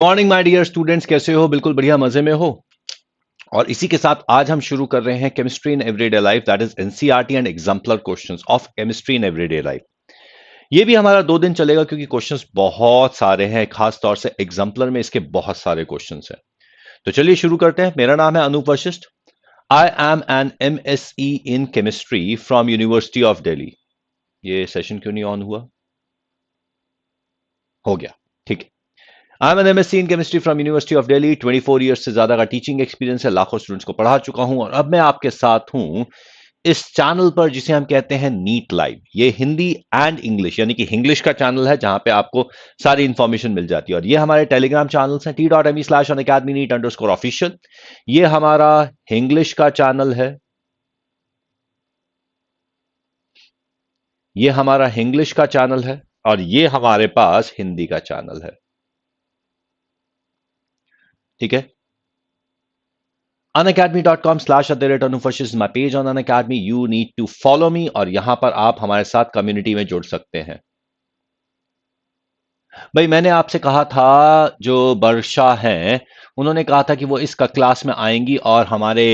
Morning my dear students, कैसे हो? बिल्कुल बढ़िया, मजे में हो। और इसी के साथ आज हम शुरू कर रहे हैं chemistry in everyday life, that is NCERT and exemplar questions of chemistry in everyday life. ये भी हमारा 2 दिन चलेगा क्योंकि क्वेश्चंस बहुत सारे हैं, खास तौर से एग्जाम्पलर में इसके बहुत सारे क्वेश्चंस हैं। तो चलिए शुरू करते हैं। मेरा नाम है Anoop Vashishtha. I am an MSc in chemistry from university of Delhi. ये सेशन क्यों नहीं ऑन हुआ? हो गया, ठीक है। I am an MSc in chemistry from university of Delhi. 24 years से ज्यादा का टीचिंग एक्सपीरियंस है, लाखों स्टूडेंट्स को पढ़ा चुका हूं और अब मैं आपके साथ हूं इस चैनल पर जिसे हम कहते हैं नीट लाइव। ये हिंदी एंड इंग्लिश यानी कि इंग्लिश का चैनल है जहां पे आपको सारी इंफॉर्मेशन मिल जाती है। और ये हमारे टेलीग्राम चैनल्स हैं t.me/Unacademy NEET_official। ये हमारा इंग्लिश का चैनल है, ये हमारा इंग्लिश का चैनल है और ये हमारे पास हिंदी का चैनल है। ठीक है। unacademy.com/Anup is my page on Unacademy. You need to follow me और यहां पर आप हमारे साथ कम्युनिटी में जुड़ सकते हैं। भाई, मैंने आपसे कहा था, जो वर्षा हैं उन्होंने कहा था कि वो इस क्लास में आएंगी और हमारे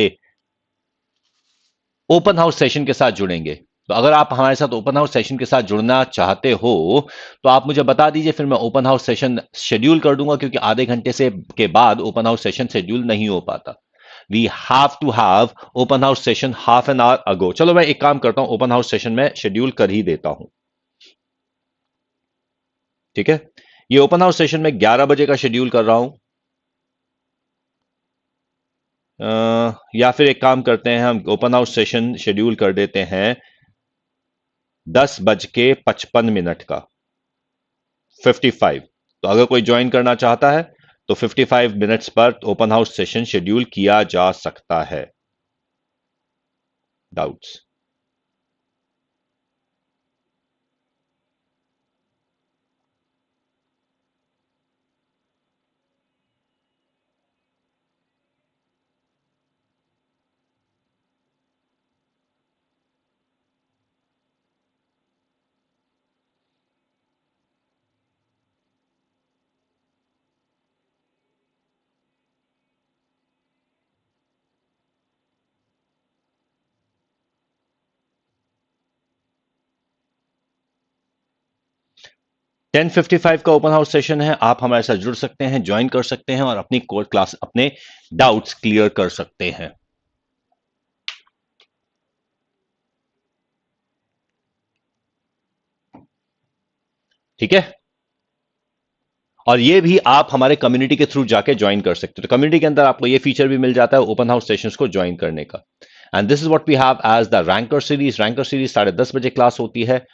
ओपन हाउस सेशन के साथ जुड़ेंगे। तो अगर आप हमारे साथ ओपन हाउस सेशन के साथ जुड़ना चाहते हो तो आप मुझे बता दीजिए, फिर मैं ओपन हाउस सेशन शेड्यूल कर दूंगा, क्योंकि आधे घंटे से के बाद ओपन हाउस सेशन शेड्यूल नहीं हो पाता। We have to have open house session half an hour ago. चलो मैं एक काम करता हूं, ओपन हाउस सेशन में शेड्यूल कर ही देता हूं। ठीक है, ये ओपन हाउस सेशन में 11 बजे का शेड्यूल कर रहा हूं। या फिर एक काम करते हैं, हम ओपन हाउस सेशन शेड्यूल कर देते हैं 10:55 का, 55। तो अगर कोई ज्वाइन करना चाहता है तो 55 मिनट्स पर ओपन हाउस सेशन शेड्यूल किया जा सकता है। डाउट्स? 10:55 का ओपन हाउस सेशन है। आप हमारे साथ जुड़ सकते हैं, ज्वाइन कर सकते हैं और अपनी कोर क्लास, अपने डाउट्स क्लियर कर सकते हैं। ठीक है। और ये भी आप हमारे कम्युनिटी के थ्रू जाके ज्वाइन कर सकते हो। तो कम्युनिटी के अंदर आपको ये फीचर भी मिल जाता है ओपन हाउस सेशंस को ज्वाइन करने का। And this is what we have as the ranker series. Ranker series 10:30 बजे क्लास होती है।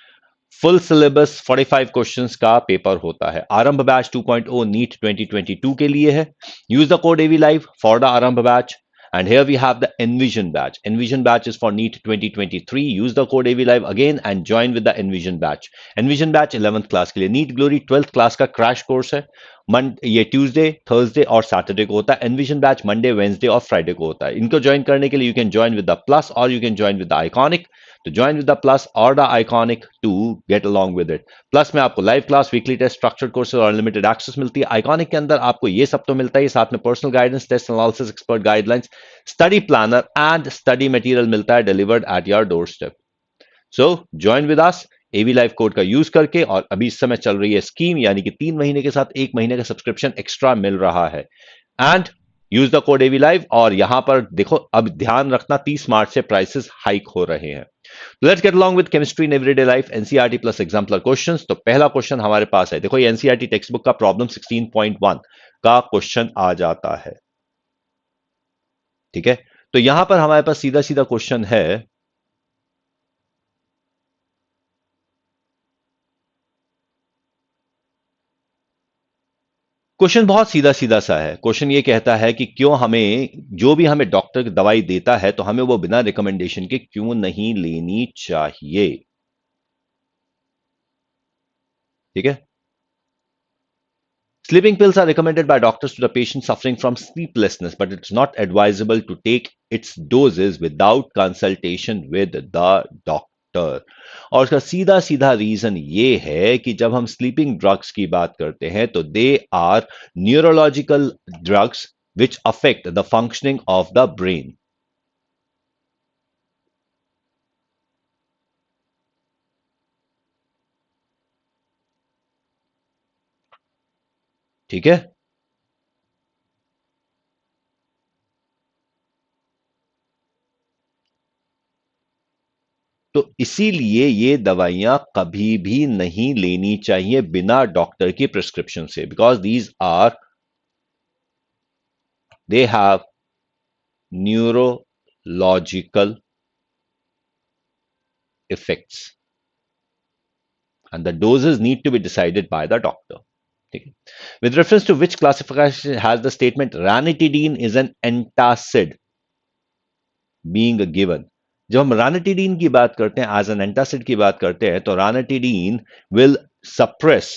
फुल सिलेबस 45 क्वेश्चंस का पेपर होता है। आरंभ बैच 2.0 नीट 2022 के लिए है। Use the code AV Live for the आरंभ batch. And here we have the Envision batch. Envision batch is for NEET 2023. Use the code AV Live again and join with the Envision batch. Envision batch 11th class के लिए, NEET Glory 12th class का crash course है। ये Tuesday, Thursday और Saturday को होता है। Envision batch Monday, Wednesday और फ्राइडे को होता है। इनको ज्वाइन करने के लिए you can join with the plus और you can join with the iconic. तो ज्वाइन विद द प्लस और the iconic to get along with it. Plus में आपको live class, weekly test, structured courses और unlimited access मिलती है। Iconic के अंदर आपको ये सब तो मिलता है, साथ में personal guidance, test analysis, expert guidelines, study planner and study material मिलता है delivered at your doorstep. So join with us AV Live code का यूज करके। और अभी इस समय चल रही है स्कीम, यानी कि 3 महीने के साथ 1 महीने का सब्सक्रिप्शन एक्स्ट्रा मिल रहा है। And use the code AV Live। और यहां पर देखो, अब ध्यान रखना, 30 मार्च से प्राइसेस हाइक हो रहे हैं। Let's get along with chemistry in everyday life, NCERT plus exemplar questions. तो पहला क्वेश्चन हमारे पास है, देखो ये एनसीईआरटी टेक्स्ट बुक का प्रॉब्लम 16.1 का क्वेश्चन आ जाता है। ठीक है, तो यहां पर हमारे पास सीधा सीधा क्वेश्चन है, क्वेश्चन बहुत सीधा सीधा सा है। क्वेश्चन ये कहता है कि क्यों हमें, जो भी हमें डॉक्टर दवाई देता है तो हमें वो बिना रिकमेंडेशन के क्यों नहीं लेनी चाहिए। ठीक है। Sleeping pills are recommended by doctors to the patient suffering from sleeplessness, but it's not advisable to take its doses without consultation with the doctor. Doctor. और उसका सीधा सीधा रीजन ये है कि जब हम स्लीपिंग ड्रग्स की बात करते हैं तो they are neurological drugs which affect the functioning of the brain. ठीक है, तो इसीलिए ये दवाइयां कभी भी नहीं लेनी चाहिए बिना डॉक्टर की प्रिस्क्रिप्शन से, because these are they have neurological effects and the doses need to be decided by the doctor. Okay. With reference to which classification has the statement ranitidine is an antacid being given? जब हम ranitidine की बात करते हैं as an antacid की बात करते हैं तो ranitidine will suppress,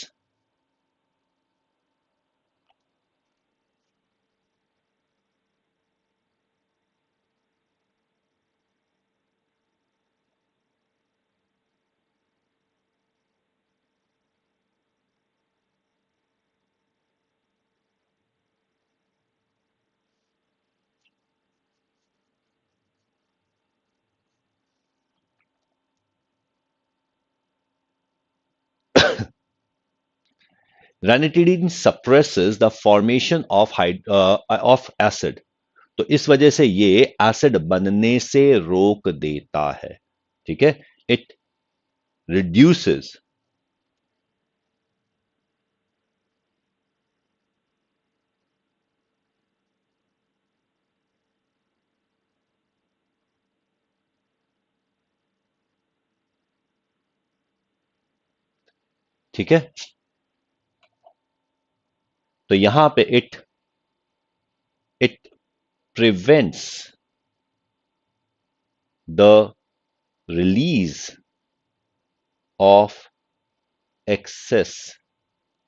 ranitidine suppresses the formation of acid. तो इस वजह से ये एसिड बनने से रोक देता है। ठीक है, इट रिड्यूसेस, ठीक है, तो यहां पे it prevents the release of excess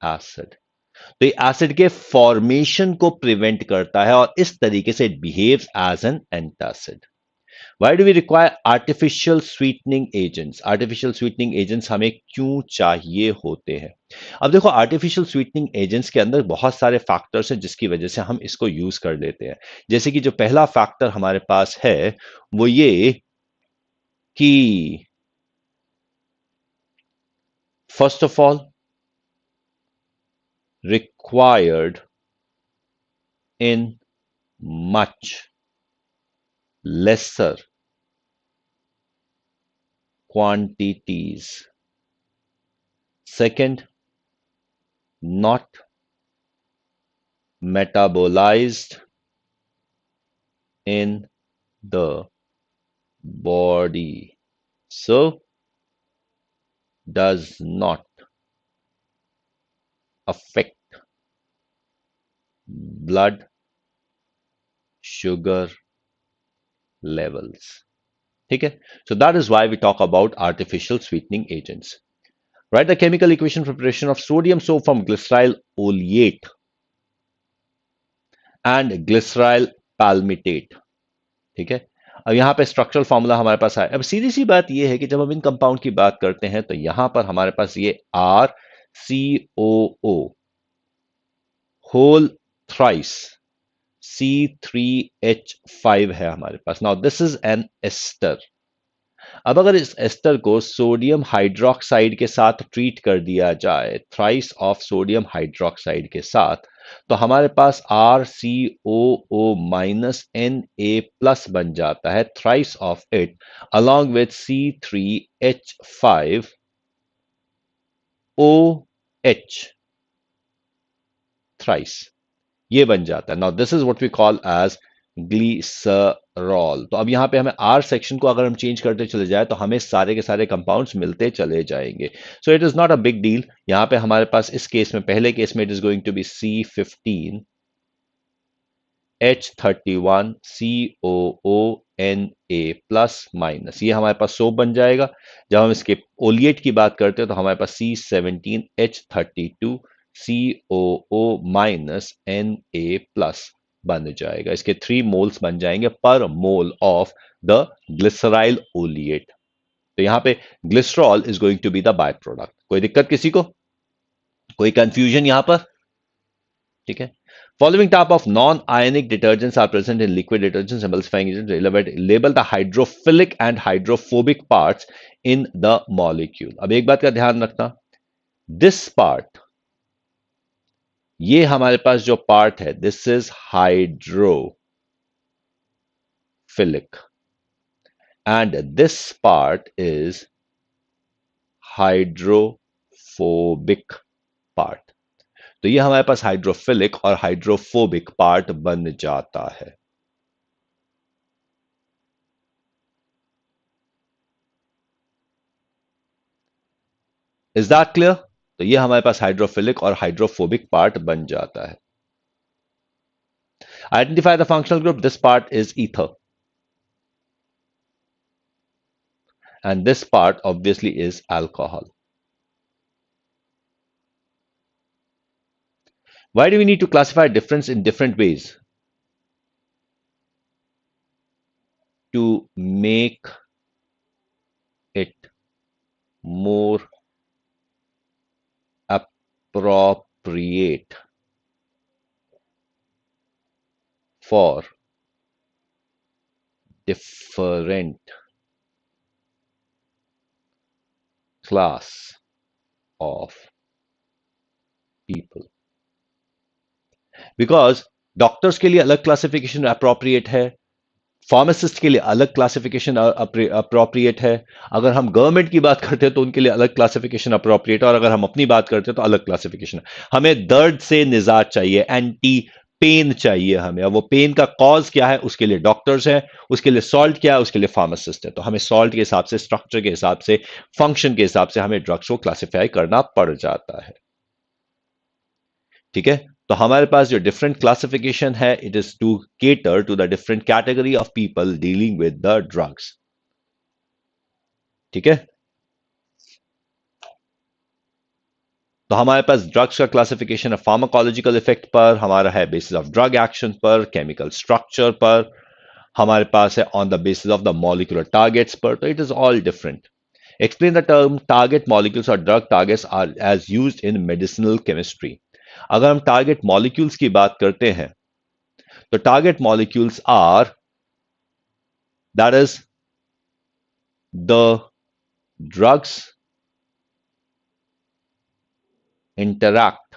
acid. तो ये एसिड के फॉर्मेशन को प्रिवेंट करता है और इस तरीके से it behaves as an antacid. Why do we require artificial sweetening agents? Artificial sweetening agents हमें क्यों चाहिए होते हैं? अब देखो, आर्टिफिशियल स्वीटनिंग एजेंट्स के अंदर बहुत सारे फैक्टर्स हैं जिसकी वजह से हम इसको यूज कर लेते हैं। जैसे कि जो पहला फैक्टर हमारे पास है वो ये कि first of all required in much lesser quantities. Second, not metabolized in the body, so does not affect blood sugar levels. ठीक है, so that is why we talk about artificial sweetening agents. Write the chemical equation preparation of sodium soap from glyceryl oleate and glyceryl palmitate. ठीक है, अब यहां पे structural formula हमारे पास है। अब सीधी सी बात यह है कि जब हम इन कंपाउंड की बात करते हैं तो यहां पर हमारे पास ये RCOO होल थ्राइस C3H5 है हमारे पास। Now this is an ester. अब अगर इस एस्टर को सोडियम हाइड्रोक्साइड के साथ ट्रीट कर दिया जाए, थ्राइस ऑफ सोडियम हाइड्रोक्साइड के साथ, तो हमारे पास RCOO माइनस Na बन जाता है, thrice of it along with C3H5OH thrice, ये बन जाता है। Now this is what we call as glycerol. तो अब यहां पे हमें आर सेक्शन को अगर हम चेंज करते चले जाए तो हमें सारे के सारे कंपाउंड्स मिलते चले जाएंगे। So it is not a big deal. यहां पे हमारे पास इस केस में, पहले केस में, it is going to be C15H31COONA+ ये हमारे पास सोप बन जाएगा। जब हम इसके ओलिएट की बात करते हैं तो हमारे पास C17H32COO-Na+ बन जाएगा। इसके 3 मोल्स बन जाएंगे पर mole of the glyceryl oleate. तो यहां पे glycerol is going to be the by product. कोई दिक्कत किसी को, कोई कंफ्यूजन यहां पर? ठीक है। Following type of non-ionic detergents are present in liquid detergents, emulsifying agents. Label the hydrophilic and hydrophobic parts in the molecule. अब एक बात का ध्यान रखना, this part, ये हमारे पास जो पार्ट है, this is hydrophilic and this part is hydrophobic part. तो ये हमारे पास हाइड्रोफिलिक और हाइड्रोफोबिक पार्ट बन जाता है। Is that clear? तो ये हमारे पास हाइड्रोफिलिक और हाइड्रोफोबिक पार्ट बन जाता है। Identify the functional group, this part is ether and this part obviously is alcohol. Why do we need to classify difference in different ways? To make it more appropriate for different class of people. Because doctors के लिए अलग classification appropriate है, pharmacist के लिए अलग classification appropriate है, अगर हम गवर्नमेंट की बात करते हैं तो उनके लिए अलग क्लासिफिकेशन अप्रोप्रिएट है, और अगर हम अपनी बात करते हैं तो अलग क्लासिफिकेशन। हमें दर्द से निजात चाहिए, एंटी पेन चाहिए हमें, और वो पेन का कॉज क्या है उसके लिए डॉक्टर्स हैं, उसके लिए सॉल्ट क्या है उसके लिए फार्मासिस्ट है। तो हमें सॉल्ट के हिसाब से, स्ट्रक्चर के हिसाब से, फंक्शन के हिसाब से हमें ड्रग्स को क्लासिफाई करना पड़ जाता है। ठीक है। तो हमारे पास जो डिफरेंट क्लासिफिकेशन है, it is to cater to the different category of people dealing with the drugs. ठीक है। तो हमारे पास ड्रग्स का क्लासिफिकेशन है फार्माकोलॉजिकल इफेक्ट पर, हमारा है बेसिस ऑफ ड्रग एक्शन पर, केमिकल स्ट्रक्चर पर, हमारे पास है on the basis of the molecular targets पर। तो it is all different. Explain the term target molecules और drug targets are as used in medicinal chemistry. अगर हम टारगेट मॉलिक्यूल्स की बात करते हैं तो target molecules are, that is the drugs interact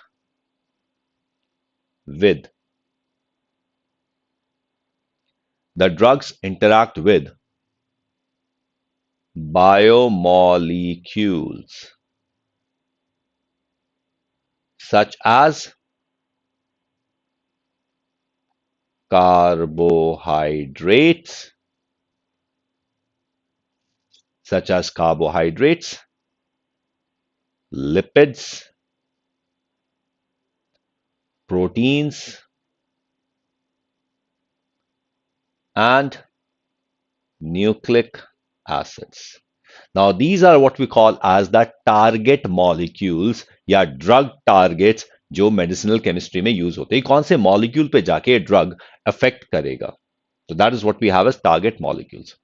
with biomolecules such as carbohydrates, lipids, proteins, and nucleic acids. Now these are what we call as the target molecules या drug targets जो medicinal chemistry में use होते हैं। कौन से molecule पे जाके drug affect करेगा, तो that is what we have as target molecules.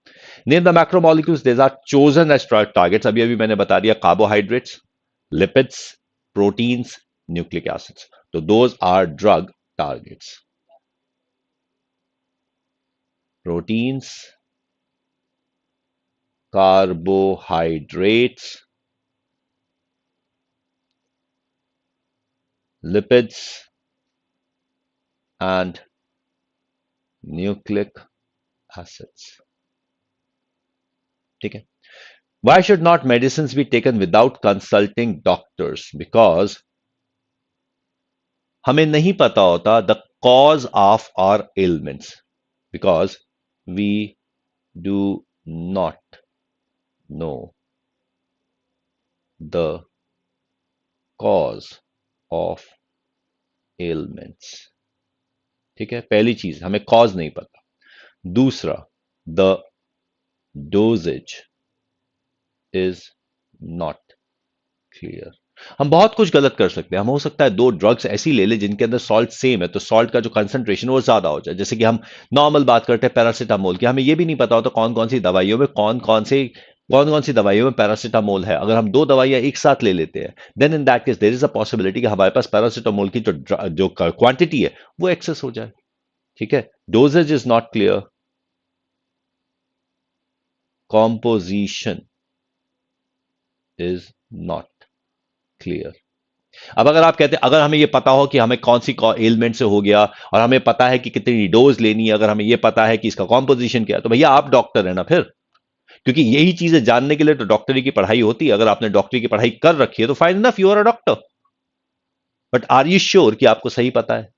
Name the macromolecules, these are chosen as targets. अभी अभी मैंने बता दिया, carbohydrates, lipids, proteins, nucleic acids. तो those are drug targets. Proteins, carbohydrates, lipids, and nucleic acids. ठीक है। Why should not medicines be taken without consulting doctors? Because हमें नहीं पता होता the cause of our ailments, because we do not know the cause of ailments. ठीक है, पहली चीज हमें कॉज नहीं पता। दूसरा, the doses is not clear. हम बहुत कुछ गलत कर सकते हैं। हम हो सकता है दो ड्रग्स ऐसी ले ले जिनके अंदर सॉल्ट सेम है, तो सॉल्ट का जो कंसंट्रेशन वो ज्यादा हो जाए। जैसे कि हम नॉर्मल बात करते हैं पैरासिटामोल की, हमें ये भी नहीं पता होता कौन कौन सी दवाइयों में कौन कौन से कौन कौन सी दवाइयों में पैरासीटामोल है, अगर हम दो दवाइयां एक साथ ले लेते हैं, then in that case there is a possibility कि हमारे पास पैरासीटामोल की जो क्वांटिटी है वो एक्सेस हो जाए। ठीक है, doses is not clear, composition is not clear. अब अगर आप कहते हैं, अगर हमें यह पता हो कि हमें कौन सी एलिमेंट से हो गया और हमें पता है कि कितनी डोज लेनी है, अगर हमें यह पता है कि इसका कॉम्पोजिशन क्या है, तो भैया आप डॉक्टर है ना फिर। क्योंकि यही चीजें जानने के लिए तो डॉक्टरी की पढ़ाई होती है। अगर आपने डॉक्टरी की पढ़ाई कर रखी है तो fine enough, you are a doctor. But are you sure कि आपको सही पता है?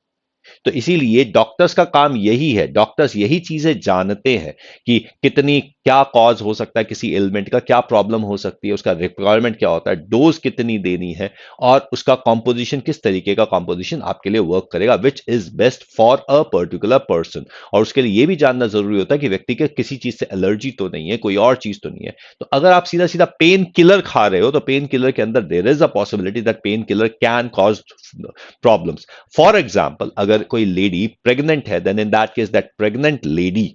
तो इसीलिए डॉक्टर्स का काम यही है, डॉक्टर्स यही चीजें जानते हैं कि कितनी, क्या कॉज हो सकता है किसी एलिमेंट का, क्या प्रॉब्लम हो सकती है, उसका रिक्वायरमेंट क्या होता है, डोज कितनी देनी है, और उसका कॉम्पोजिशन किस तरीके का कॉम्पोजिशन आपके लिए वर्क करेगा, which is best for a particular person. और उसके लिए यह भी जानना जरूरी होता है कि व्यक्ति के किसी चीज से एलर्जी तो नहीं है, कोई और चीज तो नहीं है। तो अगर आप सीधा सीधा पेन किलर खा रहे हो तो पेन किलर के अंदर there is a possibility that painkiller can cause problems. For example, अगर कोई लेडी प्रेग्नेंट है, then in that case that pregnant lady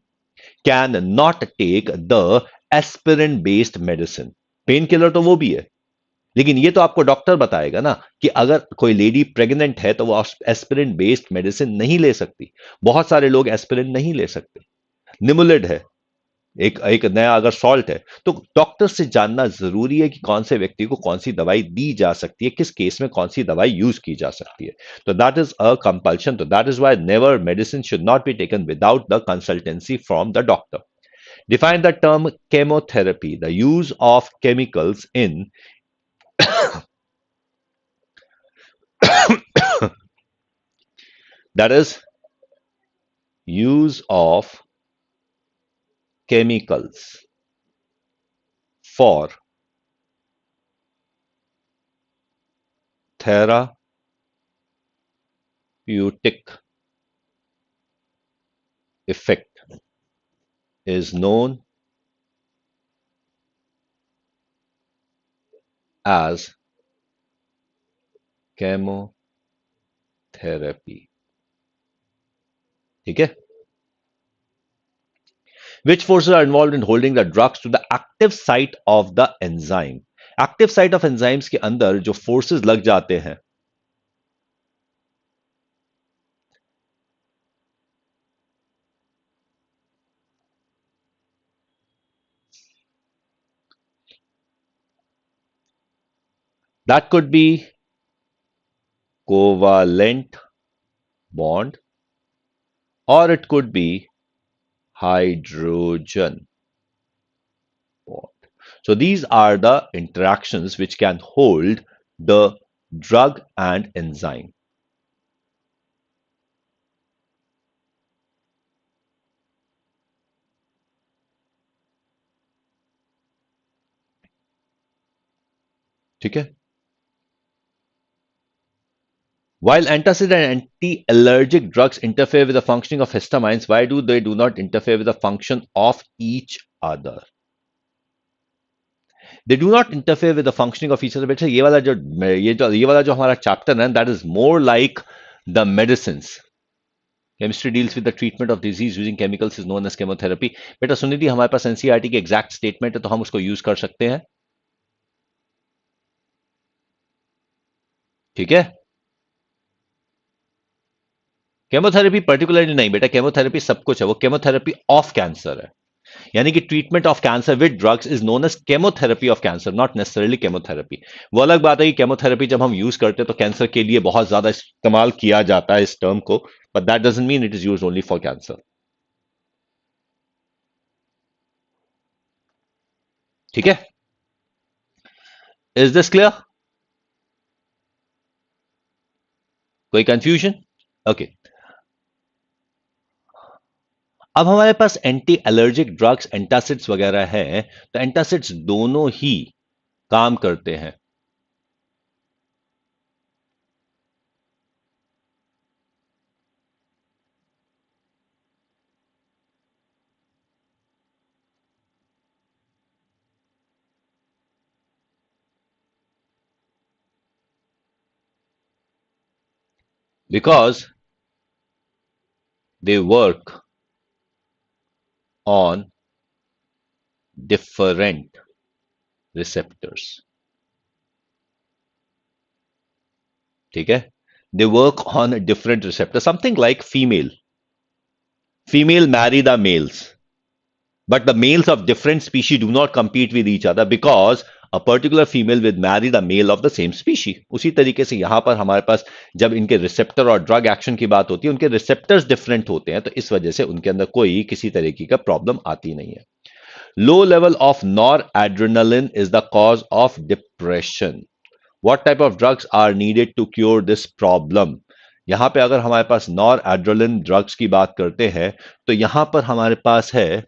can not take the aspirin based medicine. Painkiller तो वो भी है, लेकिन ये तो आपको डॉक्टर बताएगा ना कि अगर कोई लेडी प्रेग्नेंट है तो वो एस्पिरिन बेस्ड मेडिसिन नहीं ले सकती। बहुत सारे लोग एस्पिरिन नहीं ले सकते। निमुलिड है, एक एक नया अगर सॉल्ट है, तो डॉक्टर से जानना जरूरी है कि कौन से व्यक्ति को कौन सी दवाई दी जा सकती है, किस केस में कौन सी दवाई यूज की जा सकती है। तो दैट इज अ कंपल्शन। तो that is why never medicine should not be taken without the consultancy from the doctor. Define the term chemotherapy, the use of chemicals in that is use of chemicals for therapeutic effect is known as chemotherapy. ठीक है? Which forces are involved in holding the drugs to the active site of the enzyme? Active site of enzymes के अंदर जो forces लग जाते हैं, that could be covalent bond और it could be hydrogen bond. So these are the interactions which can hold the drug and enzyme. ठीक है? While antacid and anti-allergic drugs interfere with the functioning of histamines, why do they do not interfere with the function of each other? They do not interfere with the functioning of each other. बेटा ये वाला जो हमारा chapter है, that is more like the medicines. Chemistry deals with the treatment of disease using chemicals is known as chemotherapy. बेटा सुनिधि, हमारे पास NCERT की exact statement है तो हम उसको यूज कर सकते हैं। ठीक है? केमोथेरेपी पर्टिकुलरली नहीं बेटा, केमोथेरेपी सब कुछ है, वो केमोथेरेपी ऑफ कैंसर है। यानी कि treatment of cancer with drugs is known as chemotherapy of cancer, not necessarily chemotherapy. वो अलग बात है कि केमोथेरेपी जब हम यूज करते हैं तो कैंसर के लिए बहुत ज्यादा इस्तेमाल किया जाता है इस टर्म को, but that doesn't mean it is use only for cancer. ठीक है? Is this clear? कोई कंफ्यूजन? ओके। अब हमारे पास एंटी एलर्जिक ड्रग्स एंटासिड्स वगैरह हैं, तो एंटासिड्स दोनों ही काम करते हैं। Because they work on different receptors. ठीक है? They work on a different receptor, something like female marry the males, but the males of different species do not compete with each other because a particular female will marry the male of the same species. उसी तरीके से यहां पर हमारे पास जब इनके receptor और drug action की बात होती है, उनके रिसेप्टर्स डिफरेंट होते हैं, तो इस वजह से उनके अंदर कोई किसी तरीके का प्रॉब्लम आती नहीं है. Low level of noradrenaline is the cause of depression. What type of drugs are needed to cure this problem? यहां पे अगर हमारे पास नॉर एड्रेलिन ड्रग्स की बात करते हैं, तो यहां पर हमारे पास है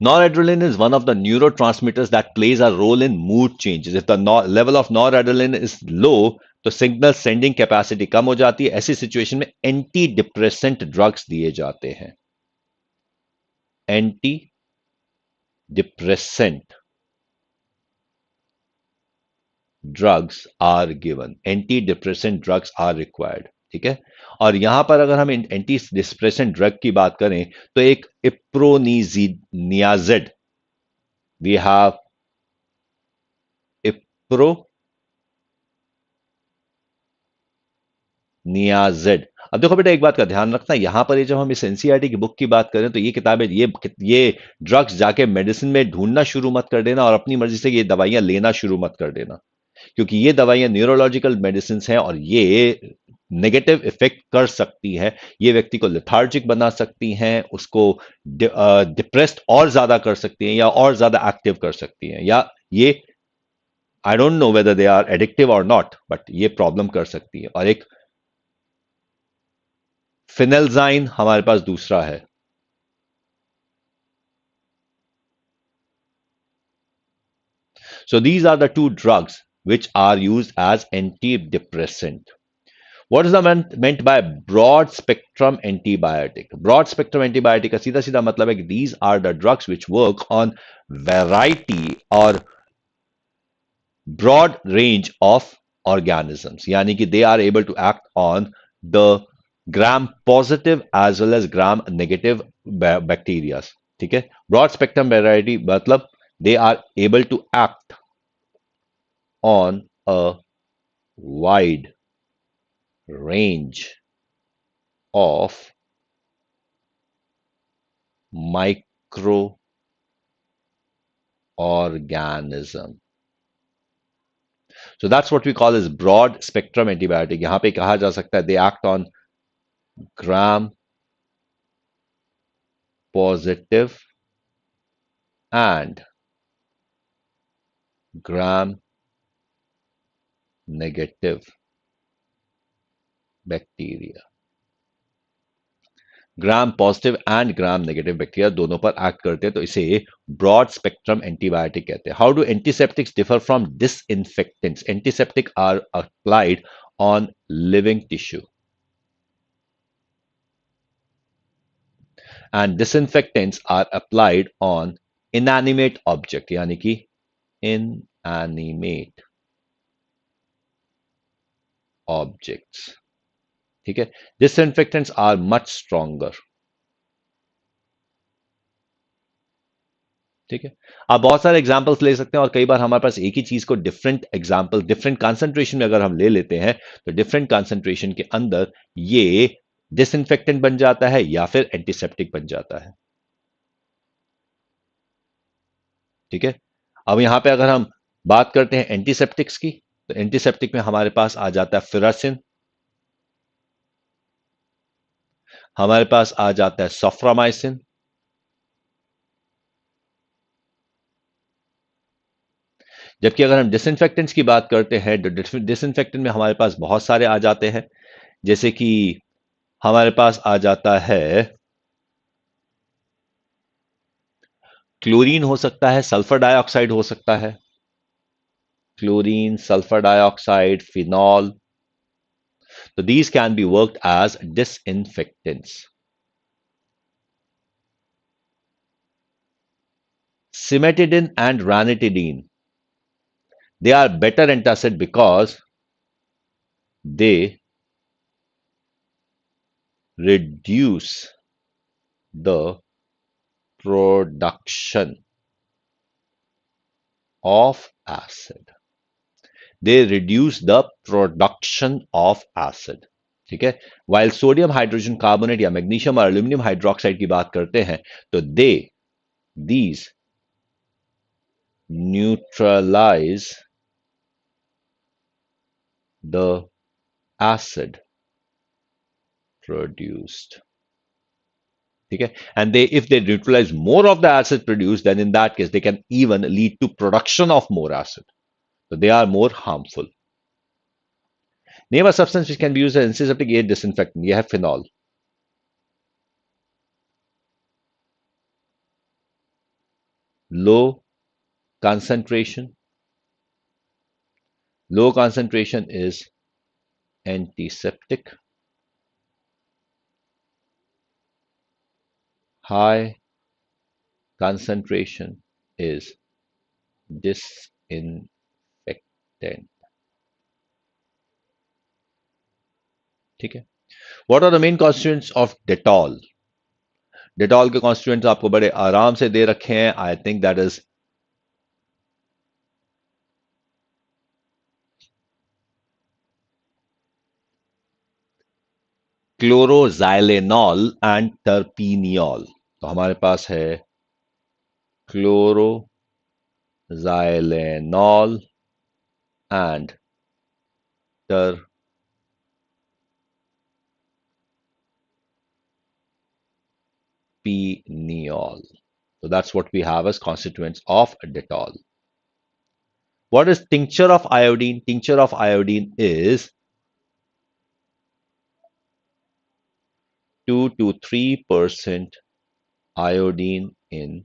noradrenaline is one of the neurotransmitters that plays a role in mood changes. If the level of noradrenaline is low, तो सिग्नल सेंडिंग कैपेसिटी कम हो जाती है. ऐसी सिचुएशन में एंटी डिप्रेसेंट ड्रग्स दिए जाते हैं. Antidepressant drugs are given. Antidepressant drugs are required. ठीक है? और यहां पर अगर हम एंटी डिप्रेसेंट ड्रग की बात करें, तो एक इप्रोनियाजिड, वी हैव इप्रोनियाजिड. अब देखो बेटा, एक बात का ध्यान रखना, यहां पर ये जब हम इस एनसीईआरटी की बुक की बात करें, तो ये किताबें, ये ड्रग्स जाके मेडिसिन में ढूंढना शुरू मत कर देना और अपनी मर्जी से ये दवाइयां लेना शुरू मत कर देना, क्योंकि ये दवाइयां न्यूरोलॉजिकल मेडिसिन हैं और ये नेगेटिव इफेक्ट कर सकती है. ये व्यक्ति को लेथार्जिक बना सकती हैं, उसको डिप्रेस्ड और ज्यादा कर सकती हैं, या और ज्यादा एक्टिव कर सकती हैं, या ये I don't know whether they are addictive और नॉट, बट ये प्रॉब्लम कर सकती है. और एक फिनेल्जाइन हमारे पास दूसरा है. So these are the two drugs which are used as antidepressant. What is the meant by broad spectrum antibiotic? Broad spectrum antibiotic का सीधा सीधा मतलब है कि these are the drugs which work on variety or broad range of organisms. यानी कि they are able to act on the gram positive as well as gram negative bacteria. ठीक है? Broad spectrum variety मतलब they are able to act on a wide range of microorganism. So that's what we call as broad spectrum antibiotic. यहां पे कहा जा सकता है they act on gram positive and gram negative bacteria. Gram positive and gram negative bacteria दोनों पर act करते हैं, तो इसे ब्रॉड स्पेक्ट्रम एंटीबायोटिक कहते हैं. How do antiseptics differ from disinfectants? Antiseptic are applied on living tissue and disinfectants are applied on inanimate object, यानी कि इनएनिमेट ऑब्जेक्ट्स. ठीक है? Disinfectants are much stronger. ठीक है? आप बहुत सारे एग्जांपल्स ले सकते हैं, और कई बार हमारे पास एक ही चीज को डिफरेंट एग्जांपल, डिफरेंट कंसंट्रेशन में अगर हम ले लेते हैं, तो डिफरेंट कंसंट्रेशन के अंदर ये डिसइंफेक्टेंट बन जाता है या फिर एंटीसेप्टिक बन जाता है. ठीक है? अब यहां पे अगर हम बात करते हैं एंटीसेप्टिक्स की, तो एंटीसेप्टिक में हमारे पास आ जाता है फिरासिन, हमारे पास आ जाता है सफ्रामाइसिन, जबकि अगर हम डिसइंफेक्टेंट्स की बात करते हैं, तो डिसइंफेक्टेंट में हमारे पास बहुत सारे आ जाते हैं, जैसे कि हमारे पास आ जाता है क्लोरीन, हो सकता है सल्फर डाइऑक्साइड, हो सकता है क्लोरीन, सल्फर डाइऑक्साइड, फिनॉल. तो these can be worked as disinfectants. Cimetidine and ranitidine, they are better antacid because they reduce the production of acid, they reduce the production of acid. ठीक है, while sodium hydrogen carbonate या magnesium और aluminium hydroxide की बात करते हैं तो these neutralize the acid produced. ठीक है, and if they neutralize more of the acid produced, then in that case they can even lead to production of more acid, so they are more harmful. Name a substance which can be used as antiseptic aid disinfectant. You have phenol. Low concentration. Low concentration is antiseptic. High concentration is disinfectant. ठीक है. What are the main constituents of Dettol? Dettol के constituents आपको बड़े आराम से दे रखे हैं. I think that is chloroxylenol and terpineol. तो हमारे पास है chloroxylenol and terpeniol. So that's what we have as constituents of Dettol. What is tincture of iodine? Tincture of iodine is 2 to 3% iodine in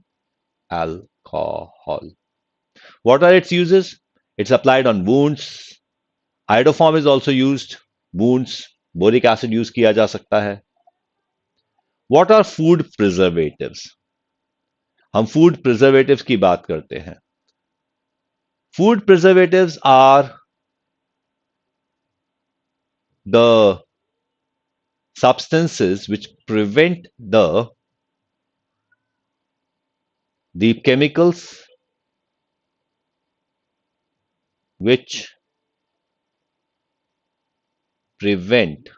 alcohol. What are its uses? It's applied on wounds. Iodoform is also used. Wounds. Boric acid use किया जा सकता है. What are food preservatives? हम food preservatives की बात करते हैं. Food preservatives are the substances which prevent the chemicals which prevent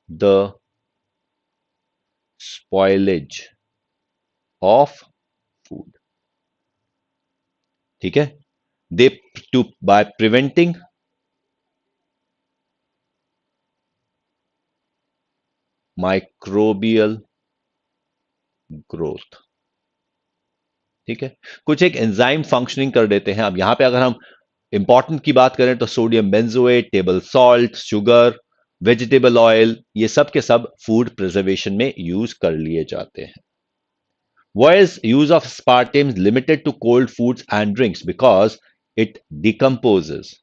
the spoilage of food. ठीक है, by preventing microbial growth. ठीक है, कुछ एक एंजाइम फंक्शनिंग कर देते हैं. अब यहां पे अगर हम इंपॉर्टेंट की बात करें तो sodium benzoate, table salt, sugar, vegetable oil, ये सब के सब फूड प्रिजर्वेशन में यूज कर लिए जाते हैं. Why is use of aspartame limited to cold foods and drinks? Because it decomposes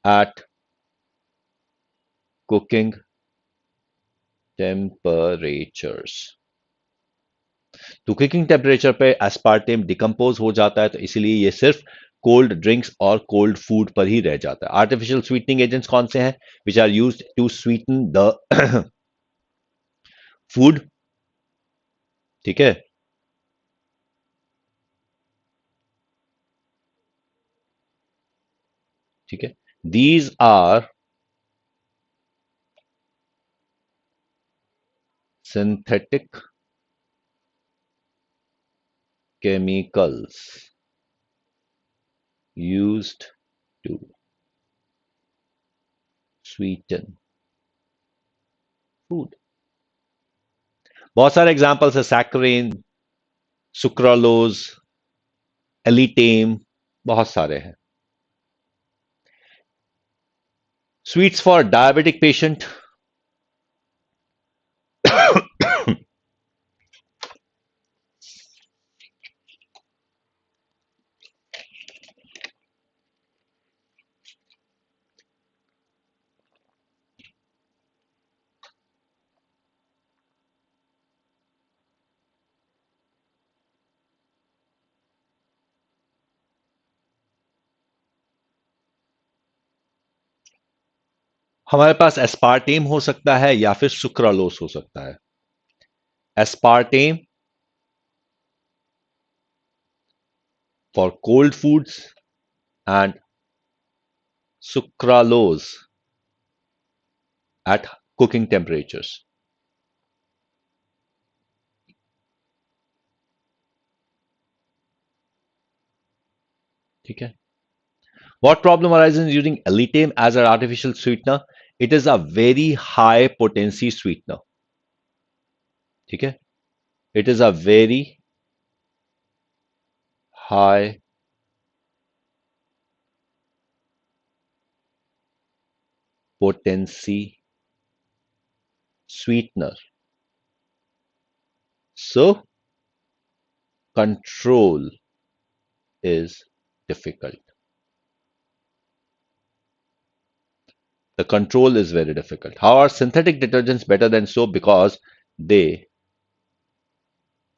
at cooking temperatures. तो कुकिंग टेम्परेचर पे एस्पार्टेम डिकम्पोज हो जाता है, तो इसीलिए ये सिर्फ कोल्ड ड्रिंक्स और कोल्ड फूड पर ही रह जाता है. आर्टिफिशियल स्वीटनिंग एजेंट्स कौन से हैं? Which are used to sweeten the food. ठीक है, ठीक है, these are synthetic chemicals used to sweeten food. बहुत सारे एग्जाम्पल्स है. सैक्रिन, सुक्रालोज, एलिटेम, बहुत सारे हैं. Sweets for diabetic patient. हमारे पास एस्पार्टेम हो सकता है या फिर सुक्रालोस हो सकता है. aspartame for cold foods, and sucralose at cooking temperatures. ठीक है? What problem arises using elitame as an artificial sweetener? It is a very high potency sweetener. ठीक है? It is a very high potency sweetener. So, control is difficult. The control is very difficult. How are synthetic detergents better than soap? Because they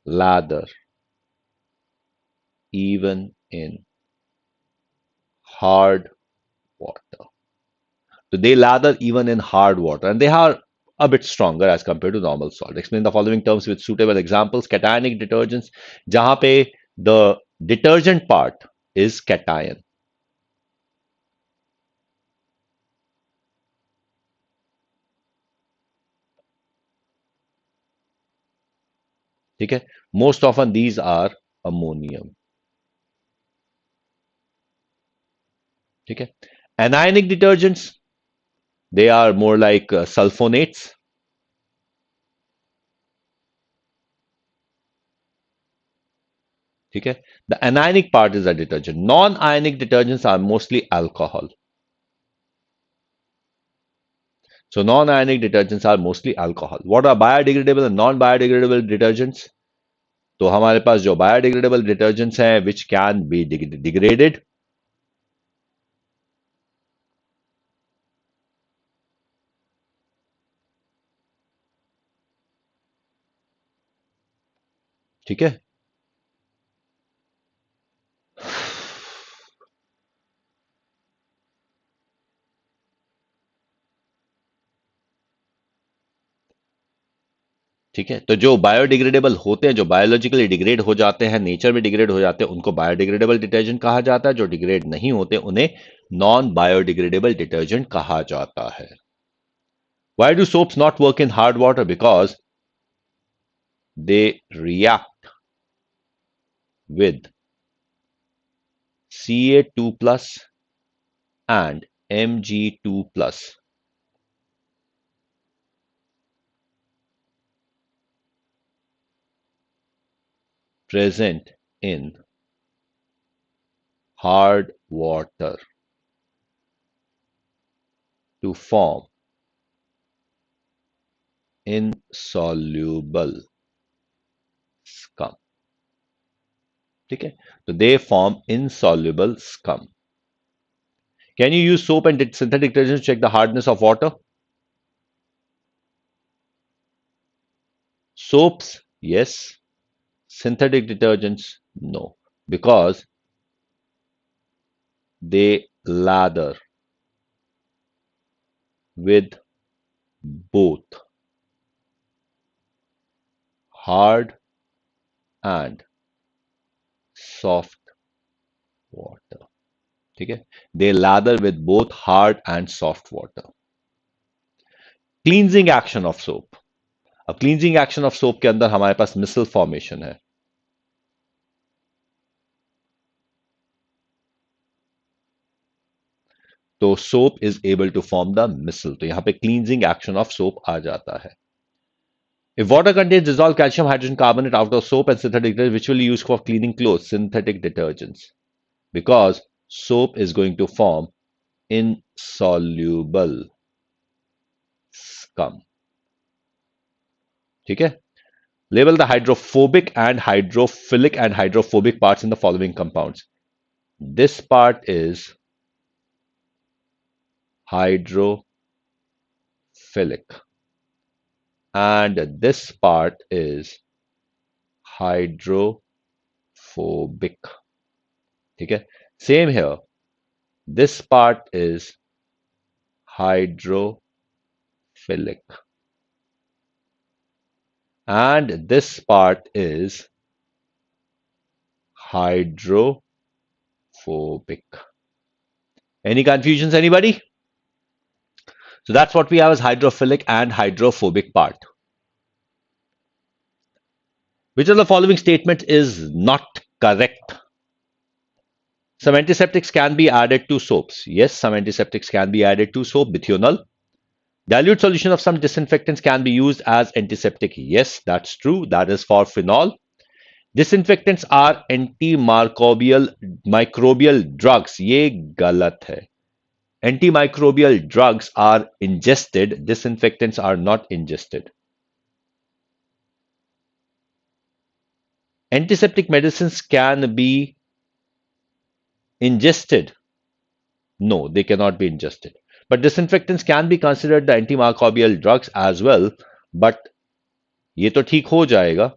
lather even in hard water. So they lather even in hard water, and they are a bit stronger as compared to normal salt. Explain the following terms with suitable examples. Cationic detergents, जहां पे the detergent part is cation. ठीक है? Most often these are ammonium. ठीक है? Anionic detergents, they are more like sulfonates. ठीक है? The anionic part is a detergent. Non-ionic detergents are mostly alcohol. So non-ionic detergents are mostly alcohol. What are biodegradable and non-biodegradable detergents? तो हमारे पास जो biodegradable detergents हैं which can be degraded. ठीक है? ठीक है? तो जो बायोडिग्रेडेबल होते हैं, जो बायोलॉजिकली डिग्रेड हो जाते हैं, नेचर में डिग्रेड हो जाते हैं, उनको बायोडिग्रेडेबल डिटर्जेंट कहा जाता है. जो डिग्रेड नहीं होते उन्हें नॉन बायोडिग्रेडेबल डिटर्जेंट कहा जाता है. Why do soaps not work in hard water? Because they react with Ca2 plus and Mg2 plus. Present in hard water to form insoluble scum. ठीक है? तो they form insoluble scum. Can you use soap and synthetic detergents to check the hardness of water? Soaps, yes. Synthetic detergents, no. Because they lather with both hard and soft water. ठीक है? They lather with both hard and soft water. Cleansing action of soap. अब cleansing action of soap के अंदर हमारे पास micelle formation है. तो soap is able to form the micelle. तो यहां पे क्लींजिंग एक्शन ऑफ सोप आ जाता है. If water contains dissolved calcium hydrogen carbonate out of soap and synthetic detergent, which will be used for cleaning clothes? Synthetic detergents. Because soap is going to form insoluble scum. ठीक है? Label the hydrophobic and hydrophilic and hydrophobic parts in the following compounds. This part is hydrophilic and this part is hydrophobic. ठीक है? Same here. This part is hydrophilic and this part is hydrophobic. Any confusions, anybody? So that's what we have as hydrophilic and hydrophobic part. Which of the following statement is not correct? Some antiseptics can be added to soaps. Yes, some antiseptics can be added to soap, bithionol. Dilute solution of some disinfectants can be used as antiseptic. Yes, that's true. That is for phenol. Disinfectants are antimicrobial drugs. ये गलत है. Antimicrobial drugs are ingested. Disinfectants are not ingested. Antiseptic medicines can be ingested. No, they cannot be ingested. But disinfectants can be considered the antimicrobial drugs as well. But ये तो ठीक हो जाएगा.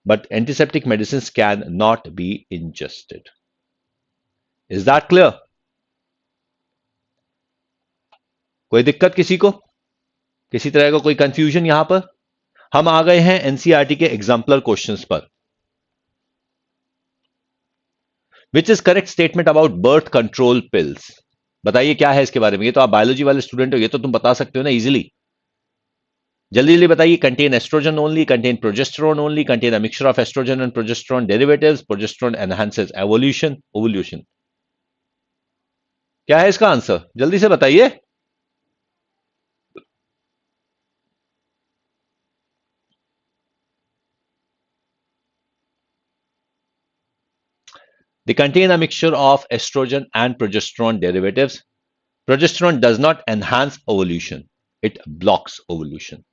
But antiseptic medicines can not be ingested. Is that clear? कोई दिक्कत किसी को? किसी तरह का कोई कंफ्यूजन यहां पर? हम आ गए हैं एनसीईआरटी के एग्जाम्पलर क्वेश्चंस पर. Which is correct statement about birth control pills? बताइए क्या है इसके बारे में. ये तो आप बायोलॉजी वाले स्टूडेंट हो, ये तो तुम बता सकते हो ना इजीली. जल्दी जल्दी बताइए. Contain estrogen only, contain progesterone only, contain a mixture of estrogen and progesterone derivatives, progesterone enhances evolution, ovulation. क्या है इसका आंसर? जल्दी से बताइए. They contain a mixture of estrogen and progesterone derivatives. Progesterone does not enhance ovulation, it blocks ovulation.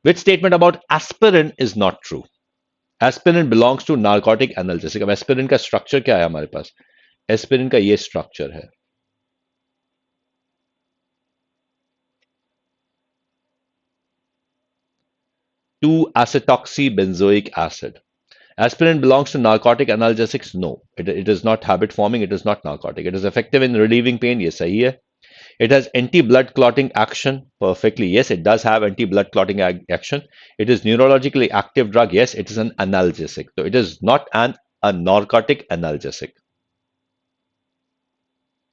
Which statement about aspirin is not true? Aspirin belongs to narcotic analgesic. अब aspirin का structure क्या है हमारे पास? Aspirin का ये structure है. 2-acetoxybenzoic acid. Aspirin belongs to narcotic analgesics? No. It is not habit forming. It is not narcotic. It is effective in relieving pain. Yes, sahi hai. It has anti-blood clotting action. Perfectly. Yes, it does have anti-blood clotting action. It is neurologically active drug. Yes, it is an analgesic. So it is not a narcotic analgesic.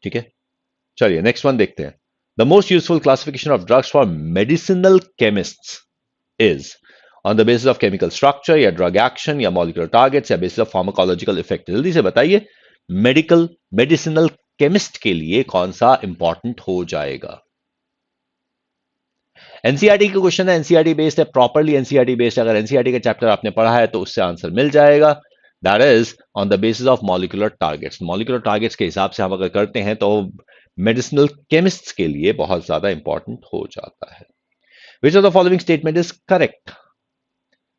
ठीक है. चलिए next one देखते हैं. The most useful classification of drugs for medicinal chemists is on the basis of chemical structure या drug action या molecular targets या basis of pharmacological effect. जल्दी से बताइए medicinal chemist के लिए कौन सा इंपॉर्टेंट हो जाएगा? एनसीईआरटी का क्वेश्चन है, एनसीईआरटी बेस्ड है, प्रॉपरली एनसीईआरटी बेस्ड. अगर एनसीईआरटी का चैप्टर आपने पढ़ा है तो उससे आंसर मिल जाएगा. That is on the basis of molecular targets. Molecular targets के हिसाब से हम अगर करते हैं तो मेडिसिनल केमिस्ट्स के लिए बहुत ज्यादा इंपॉर्टेंट हो जाता है. Which of the following statement is correct?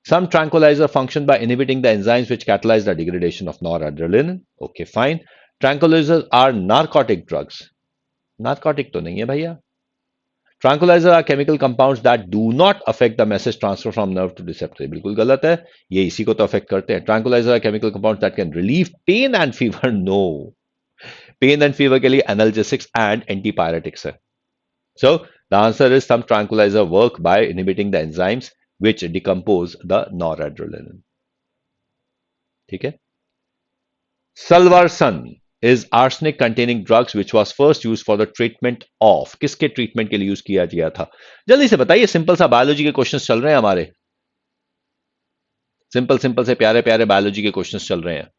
Some tranquilizer function by inhibiting the enzymes which catalyze the degradation of noradrenaline. Okay, fine. Tranquilizers are narcotic drugs. Narcotic तो नहीं है भैया. Tranquilizers are chemical compounds that do not affect the message transfer from nerve to receptor. बिल्कुल गलत है. ये इसी को तो affect करते हैं. Tranquilizers are chemical compounds that can relieve pain and fever. No. Pain and fever के लिए analgesics and antipyretics है. So the answer is some tranquilizer work by inhibiting the enzymes which decompose the noradrenaline. ठीक है. Salvarsan is arsenic containing drugs which was first used for the treatment of. किसके treatment के लिए use किया गया था? जल्दी से बताइए. सिंपल सा बायोलॉजी के क्वेश्चंस चल रहे हैं हमारे. सिंपल से प्यारे प्यारे बायोलॉजी के क्वेश्चंस चल रहे हैं.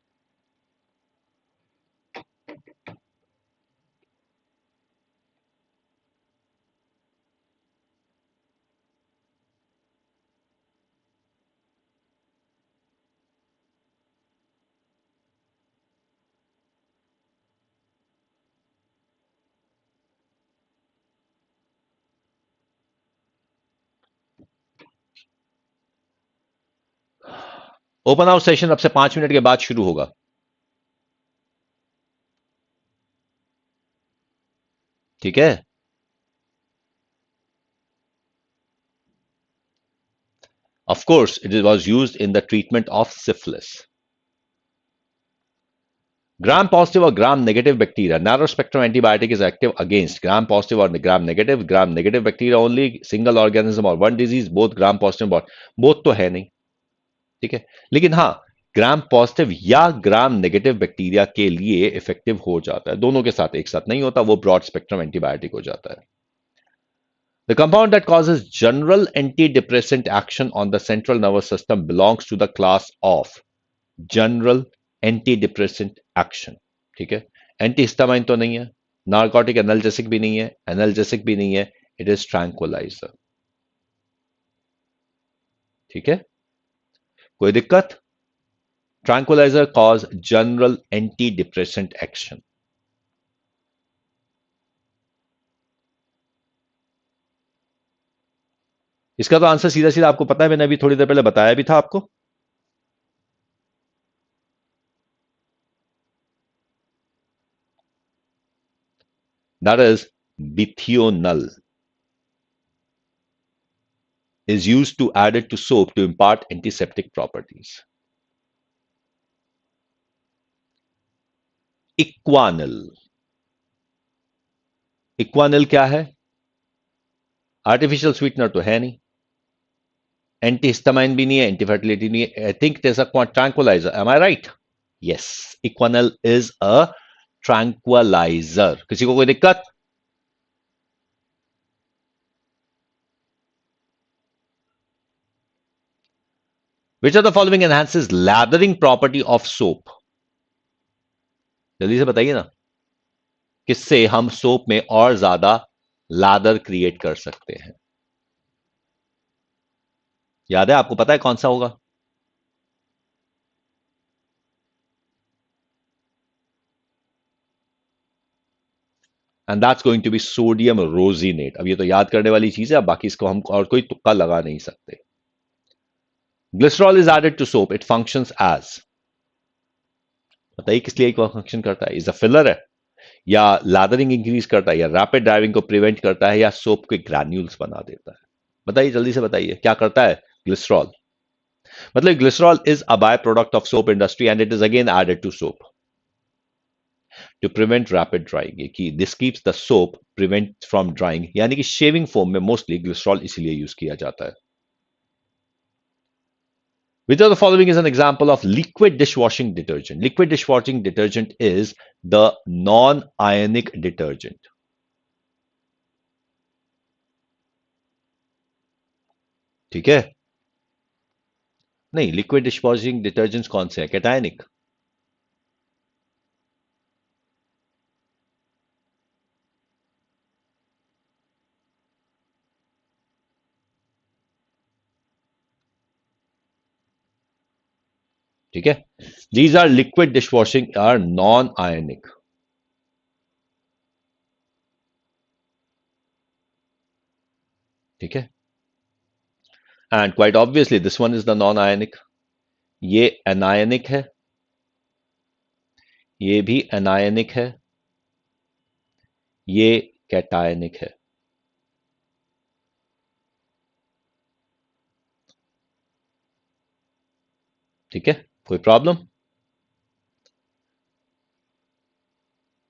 ओपन हाउस सेशन अब से 5 मिनट के बाद शुरू होगा. ठीक है. Of course, it was used in the treatment of syphilis. Gram positive और gram negative bacteria, narrow spectrum antibiotic is active against gram positive और gram negative bacteria only, single organism और one disease, both gram positive, both तो है नहीं, ठीक है। लेकिन हाँ, ग्राम पॉजिटिव या ग्राम नेगेटिव बैक्टीरिया के लिए इफेक्टिव हो जाता है, दोनों के साथ एक साथ नहीं होता, वो ब्रॉड स्पेक्ट्रम एंटीबायोटिक हो जाता है। The compound that causes general antidepressant action on the central nervous system belongs to the class of general antidepressant action, ठीक है। एंटीहिस्टामाइन तो नहीं है, नार्कोटिक एनाल्जेसिक भी नहीं है, एनाल्जेसिक भी नहीं है, इट इज ट्रैंक्विलाइजर, ठीक है। कोई दिक्कत? Tranquilliser cause general antidepressant action. इसका तो आंसर सीधा सीधा आपको पता है, मैंने अभी थोड़ी देर पहले बताया भी था आपको। That is bithionol is used to add it to soap to impart antiseptic properties. इक्वानिल, इक्वानिल क्या है? आर्टिफिशियल स्वीटनर तो है नहीं, एंटीहिस्टामाइन भी नहीं है, एंटीफर्टिलिटी नहीं है, I think it is a tranquilliser, am I right? Yes, Equanil is a tranquilliser. किसी को कोई दिक्कत? Which are the following enhances lathering property of soap? जल्दी से बताइए ना, किससे हम सोप में और ज्यादा लादर क्रिएट कर सकते हैं? याद है आपको? पता है कौन सा होगा? And that's going to be sodium rosinate. अब ये तो याद करने वाली चीज है, अब बाकी इसको हम और कोई तुक्का लगा नहीं सकते। Glycerol is added to soap, it functions as, बताइए किस लिए फंक्शन करता है? इज अ फिलर है, या लैदरिंग इंक्रीज करता है, या रैपिड ड्राइविंग को प्रिवेंट करता है, या सोप के ग्रैन्यूल्स बना देता है? बताइए जल्दी से बताइए, क्या करता है ग्लिसरॉल? मतलब glycerol is a by product of soap industry and it is again added to soap to prevent rapid drying, कि this keeps the soap prevent from drying, यानी कि शेविंग फोम में मोस्टली ग्लिसरॉल इसीलिए use किया जाता है। Which of the following is an example of liquid dishwashing detergent? Liquid dishwashing detergent is the non-ionic detergent. ठीक है? नहीं, लिक्विड डिशवॉशिंग डिटर्जेंट्स कौन से हैं? कैटायनिक। ठीक है, these are liquid dishwashing are non ionic. ठीक है, and quite obviously this one is the non ionic. ये एनायनिक है, ये भी एनायनिक है, ये कैटायनिक है। ठीक है, कोई problem?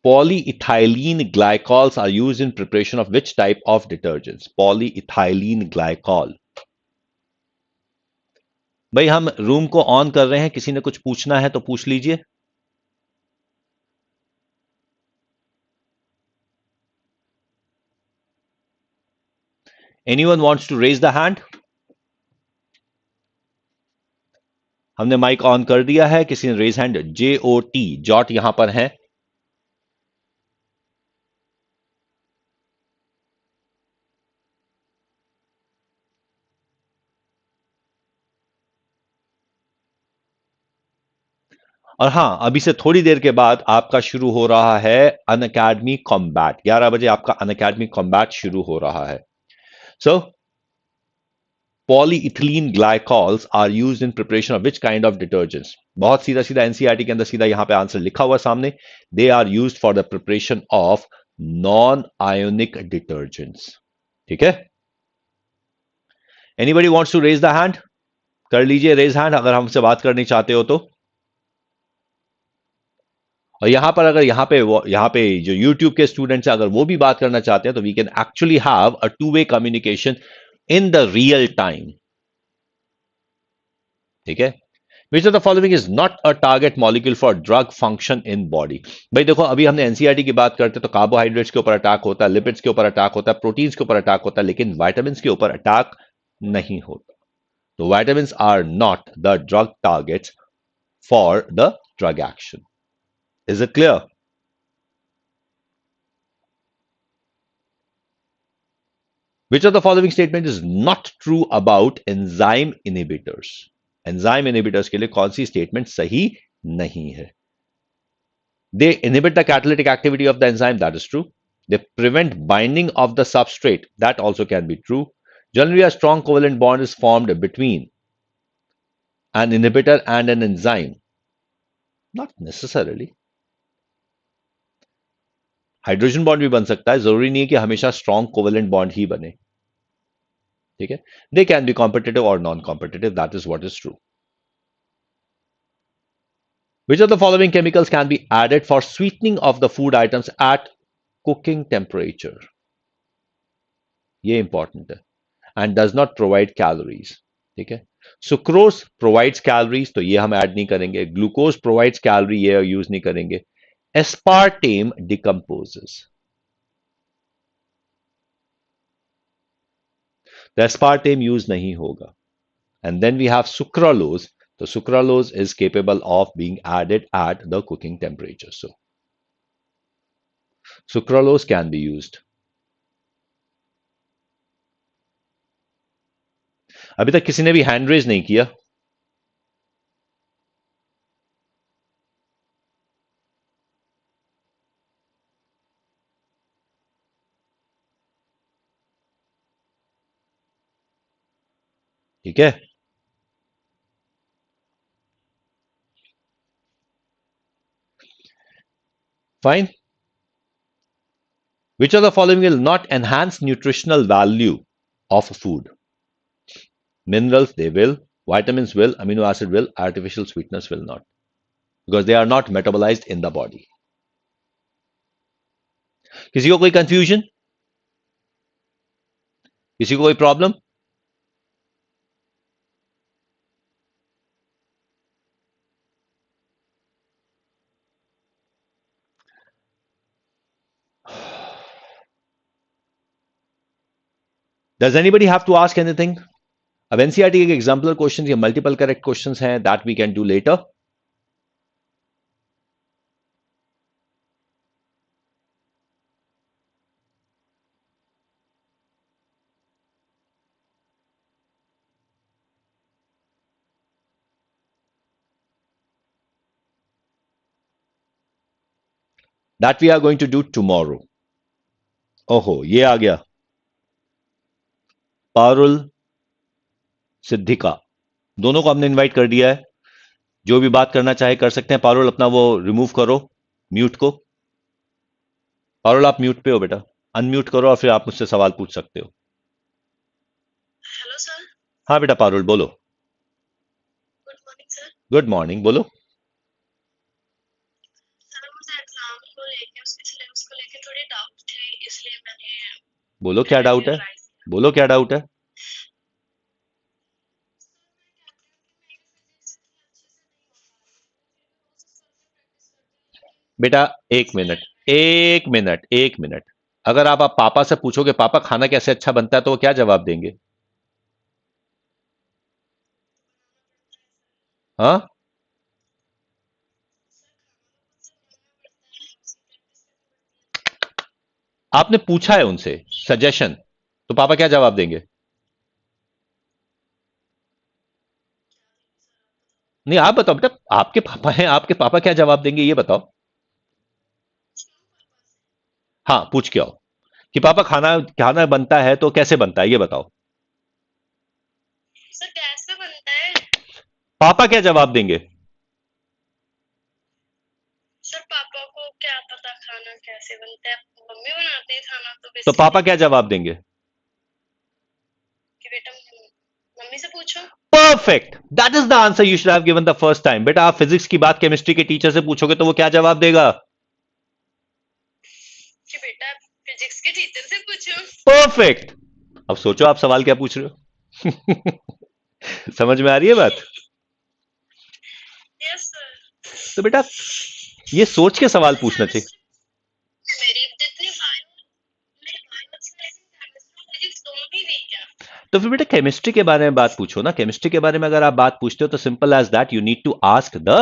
Polyethylene glycols are used in preparation of which type of detergents? Polyethylene glycol। भाई हम रूम को ऑन कर रहे हैं, किसी ने कुछ पूछना है तो पूछ लीजिए। Anyone wants to raise the hand? हमने माइक ऑन कर दिया है, किसी ने रेज हैंड? JOT, जॉट यहां पर है। और हां, अभी से थोड़ी देर के बाद आपका शुरू हो रहा है अनअकैडमी कॉम्बैट। 11 बजे आपका अनअकैडमी कॉम्बैट शुरू हो रहा है। So polyethylene glycols are used in preparation of which kind of detergents? बहुत सीधा सीधा एनसीईआरटी के अंदर सीधा यहां पे आंसर लिखा हुआ सामने। They are used for the preparation of non ionic detergents. ठीक है, anybody wants to raise the hand? कर लीजिए रेज हैंड अगर हमसे बात करनी चाहते हो तो। और यहां पर अगर यहां पे जो YouTube के स्टूडेंट्स हैं अगर वो भी बात करना चाहते हैं तो we can actually have a two way communication in the real time. ठीक है. Which of the following is not a target molecule for drug function in body. भाई देखो अभी हमने एनसीईआरटी की बात करते तो कार्बोहाइड्रेट्स के ऊपर अटैक होता है, लिपिड्स के ऊपर अटैक होता है, प्रोटीन्स के ऊपर अटैक होता है, लेकिन वाइटामिन के ऊपर अटैक नहीं होता. तो vitamin are not the drug targets for the drug action. Is it clear? Which of the following statement is not true about enzyme inhibitors? Enzyme inhibitors के लिए कौन सी स्टेटमेंट सही नहीं है? They inhibit the catalytic activity of the enzyme. That is true. They prevent binding of the substrate. That also can be true. Generally, a strong covalent bond is formed between an inhibitor and an enzyme. Not necessarily. Hydrogen bond भी बन सकता है, जरूरी नहीं है कि हमेशा strong covalent bond ही बने. ठीक है. दे कैन बी कॉम्पिटेटिव और non competitive. That is what is true. Which of the following chemicals can be added for sweetening of the food items at cooking temperature? ये important है. And does not provide calories. ठीक है. Sucrose provides calories तो ये हम add नहीं करेंगे. Glucose provides calorie ये यूज नहीं करेंगे. Aspartame decomposes. तो एस्पार्टेम यूज नहीं होगा. And then we have sucralose. So sucralose is capable of being added at the cooking temperature. So sucralose can be used. अभी तक किसी ने भी हैंड रेज नहीं किया. ठीक है. Fine. Which of the following will not enhance nutritional value of food? Minerals, they will. Vitamins will. Amino acid will. Artificial sweeteners will not. Because they are not metabolized in the body. किसी को कोई confusion? किसी को कोई problem? Does anybody have to ask anything? अब NCERT के exemplar question या multiple correct questions हैं that we can do later. That we are going to do tomorrow. ओहो ये आ गया. पारुल, सिद्धिका, दोनों को हमने इनवाइट कर दिया है. जो भी बात करना चाहे कर सकते हैं. पारुल अपना वो रिमूव करो म्यूट को. पारुल आप म्यूट पे हो बेटा. अनम्यूट करो और फिर आप मुझसे सवाल पूछ सकते हो. Hello sir. हाँ बेटा पारुल बोलो. Good morning sir. Good morning बोलो. सर मुझे एग्जाम को लेके उसके सिलेबस को लेके थोड़ी डाउट थे इसलिए मैंने बोलो क्या डाउट है. राइज किया. बोलो क्या डाउट है. बेटा एक मिनट एक मिनट एक मिनट. अगर आप पापा से पूछोगे पापा खाना कैसे अच्छा बनता है तो वो क्या जवाब देंगे? हाँ. आपने पूछा है उनसे सजेशन तो पापा क्या जवाब देंगे? नहीं आप बताओ बेटा. आपके पापा हैं आपके पापा क्या जवाब देंगे ये बताओ. हाँ पूछ के आओ कि पापा खाना खाना बनता है तो कैसे बनता है ये बताओ. सर गैस पे बनता है. पापा क्या जवाब देंगे? सर पापा को क्या पता खाना कैसे बनता है. मम्मी बनाते हैं खाना तो तो पापा बेसिकली क्या जवाब देंगे? कि बेटा मम्मी से पूछो। Perfect, that is the answer you should have given the first time. बेटा आप फिजिक्स की बात केमिस्ट्री के टीचर से पूछोगे तो वो क्या जवाब देगा? कि बेटा फिजिक्स के टीचर से पूछो। परफेक्ट। अब सोचो आप सवाल क्या पूछ रहे हो। समझ में आ रही है बात? Yes sir. तो बेटा ये सोच के सवाल पूछना चाहिए। मेरी जितनी फिजिक्स दोनों भी वीक है। तो फिर बेटा केमिस्ट्री के बारे में बात पूछो ना। केमिस्ट्री के बारे में अगर आप बात पूछते हो तो simple as that you need to ask the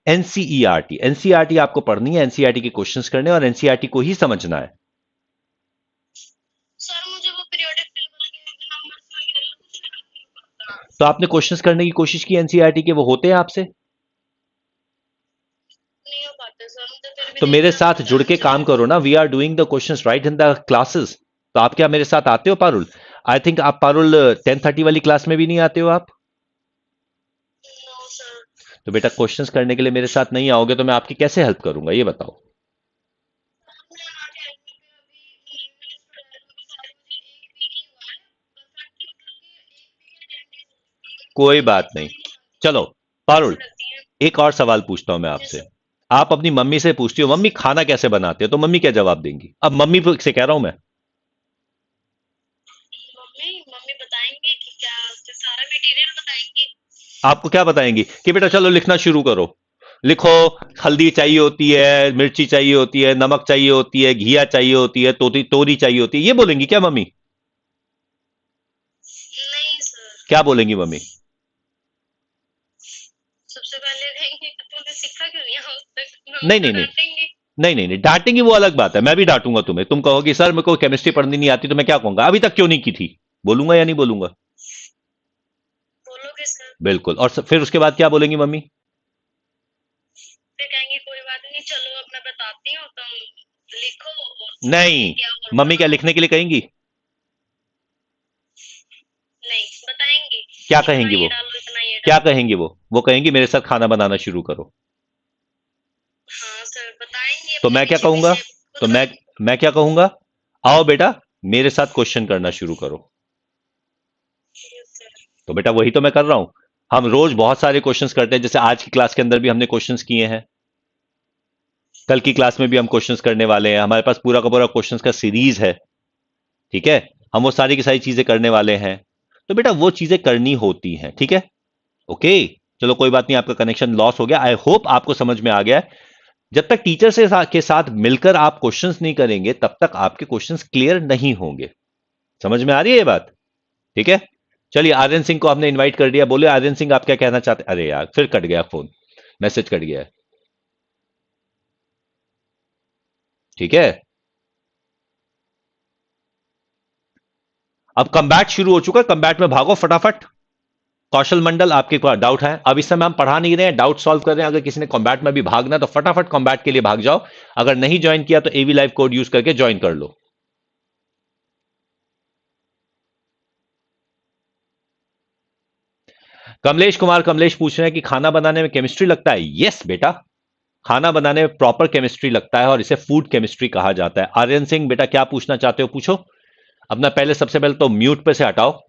NCERT. NCERT आपको पढ़नी है, एनसीईआरटी के क्वेश्चंस करने और एनसीईआरटी को ही समझना है। सर मुझे वो पीरियोडिक टेबल के नंबर्स वगैरह कुछ याद नहीं पड़ता। तो आपने क्वेश्चंस करने की कोशिश की एनसीईआरटी के, वो होते हैं आपसे? नहीं हो पाते सर, मुझे फिर भी तो मेरे देखना साथ पड़ता जुड़ है के काम आंसर। करो ना। We are doing the questions right in the classes. तो आप क्या मेरे साथ आते हो पारुल? आई थिंक आप पारुल 10:30 वाली क्लास में भी नहीं आते हो आप। No sir. तो बेटा क्वेश्चंस करने के लिए मेरे साथ नहीं आओगे तो मैं आपकी कैसे हेल्प करूंगा ये बताओ। आपने अनअकैडमी पे अभी इंग्लिश पढ़ाया तो अभी सारे मुझे एक वीक ही हुआ है। परफेक्ट मतलब कि एक वीक या 10 डेज होती है, मुझे कोई पूरी बात चीजें नहीं। नहीं आती चलो कैसे पारुल, करती हैं। एक और सवाल पूछता हूं मैं जी आपसे। सर। आप अपनी मम्मी से पूछती हो जी मम्मी सर। खाना कैसे बनाते हो, तो मम्मी क्या जवाब देंगी? अब मम्मी से कह रहा हूं मैं। मम्मी मम्मी बताएंगे कि क्या सारा मटेरियल बताएंगे। आपको क्या बताएंगी कि बेटा चलो लिखना शुरू करो, लिखो। हल्दी चाहिए होती है, मिर्ची चाहिए होती है, नमक चाहिए होती है, घिया चाहिए होती है, तोरी तोरी चाहिए होती है, ये बोलेंगी क्या मम्मी? नहीं सर। क्या बोलेंगी मम्मी? सबसे पहले कहेंगे कि तूने सीखा क्यों नहीं आज तक, मम्मी नहीं तो नहीं नहीं, डांटेंगे। नहीं नहीं नहीं, डांटेंगी वो अलग बात है, मैं भी डांटूंगा तुम्हें। तुम कहोगी सर मेरे को केमिस्ट्री पढ़नी नहीं आती, तो मैं क्या कहूंगा अभी तक क्यों नहीं की थी? बोलूंगा या नहीं बोलूंगा? बोलोगे सर। बिल्कुल। और फिर उसके बाद क्या बोलेंगी मम्मी? फिर कहेंगे कोई बात नहीं, चलो अब मैं बताती हूँ, तुम लिखो और नहीं, आगे क्या और मम्मी क्या बनाओ। लिखने के लिए कहेंगी? नहीं बताएंगे क्या इतना कहेंगी ये वो? डालो इतना ये क्या डालो। कहेंगी वो कहेंगी मेरे साथ खाना बनाना शुरू करो। हाँ सर बताएंगे तो अपने मैं क्या पीछे कहूंगा? पीछे तो खुद मैं क्या कहूंगा? आओ बेटा मेरे साथ क्वेश्चन करना शुरू करो। सर। तो बेटा वही तो मैं कर रहा हूं। हम रोज बहुत सारे क्वेश्चंस करते हैं, जैसे आज की क्लास के अंदर भी हमने क्वेश्चंस किए हैं, कल की क्लास में भी हम क्वेश्चंस करने वाले हैं। हमारे पास पूरा का पूरा क्वेश्चंस का सीरीज है। ठीक है, हम वो सारी की सारी चीजें करने वाले हैं। तो बेटा वो चीजें करनी होती हैं, ठीक है। ओके, चलो कोई बात नहीं, आपका कनेक्शन लॉस हो गया। आई होप आपको समझ में आ गया है। जब तक टीचर के साथ मिलकर आप क्वेश्चंस नहीं करेंगे तब तक आपके क्वेश्चंस क्लियर नहीं होंगे। समझ में आ रही है ये बात? ठीक है। चलिए आर्यन सिंह को आपने इनवाइट कर दिया। बोले आर्यन सिंह आप क्या कहना चाहते? अरे यार फिर कट गया फोन, मैसेज कट गया है। ठीक है, अब कम्बैट शुरू हो चुका है, कम्बैट में भागो फटाफट। कौशल मंडल आपके पास डाउट है, अब इस समय हम पढ़ा नहीं रहे हैं, डाउट सॉल्व कर रहे हैं। अगर किसी ने कॉम्बैट में भी भागना है तो फटाफट कॉम्बैट के लिए भाग जाओ। अगर नहीं ज्वाइन किया तो एवी लाइव कोड यूज करके ज्वाइन कर लो। कमलेश कुमार कमलेश पूछ रहे हैं कि खाना बनाने में केमिस्ट्री लगता है? यस बेटा, खाना बनाने में प्रॉपर केमिस्ट्री लगता है और इसे फूड केमिस्ट्री कहा जाता है। आर्यन सिंह बेटा क्या पूछना चाहते हो पूछो। अपना पहले सबसे पहले तो म्यूट पे से हटाओ।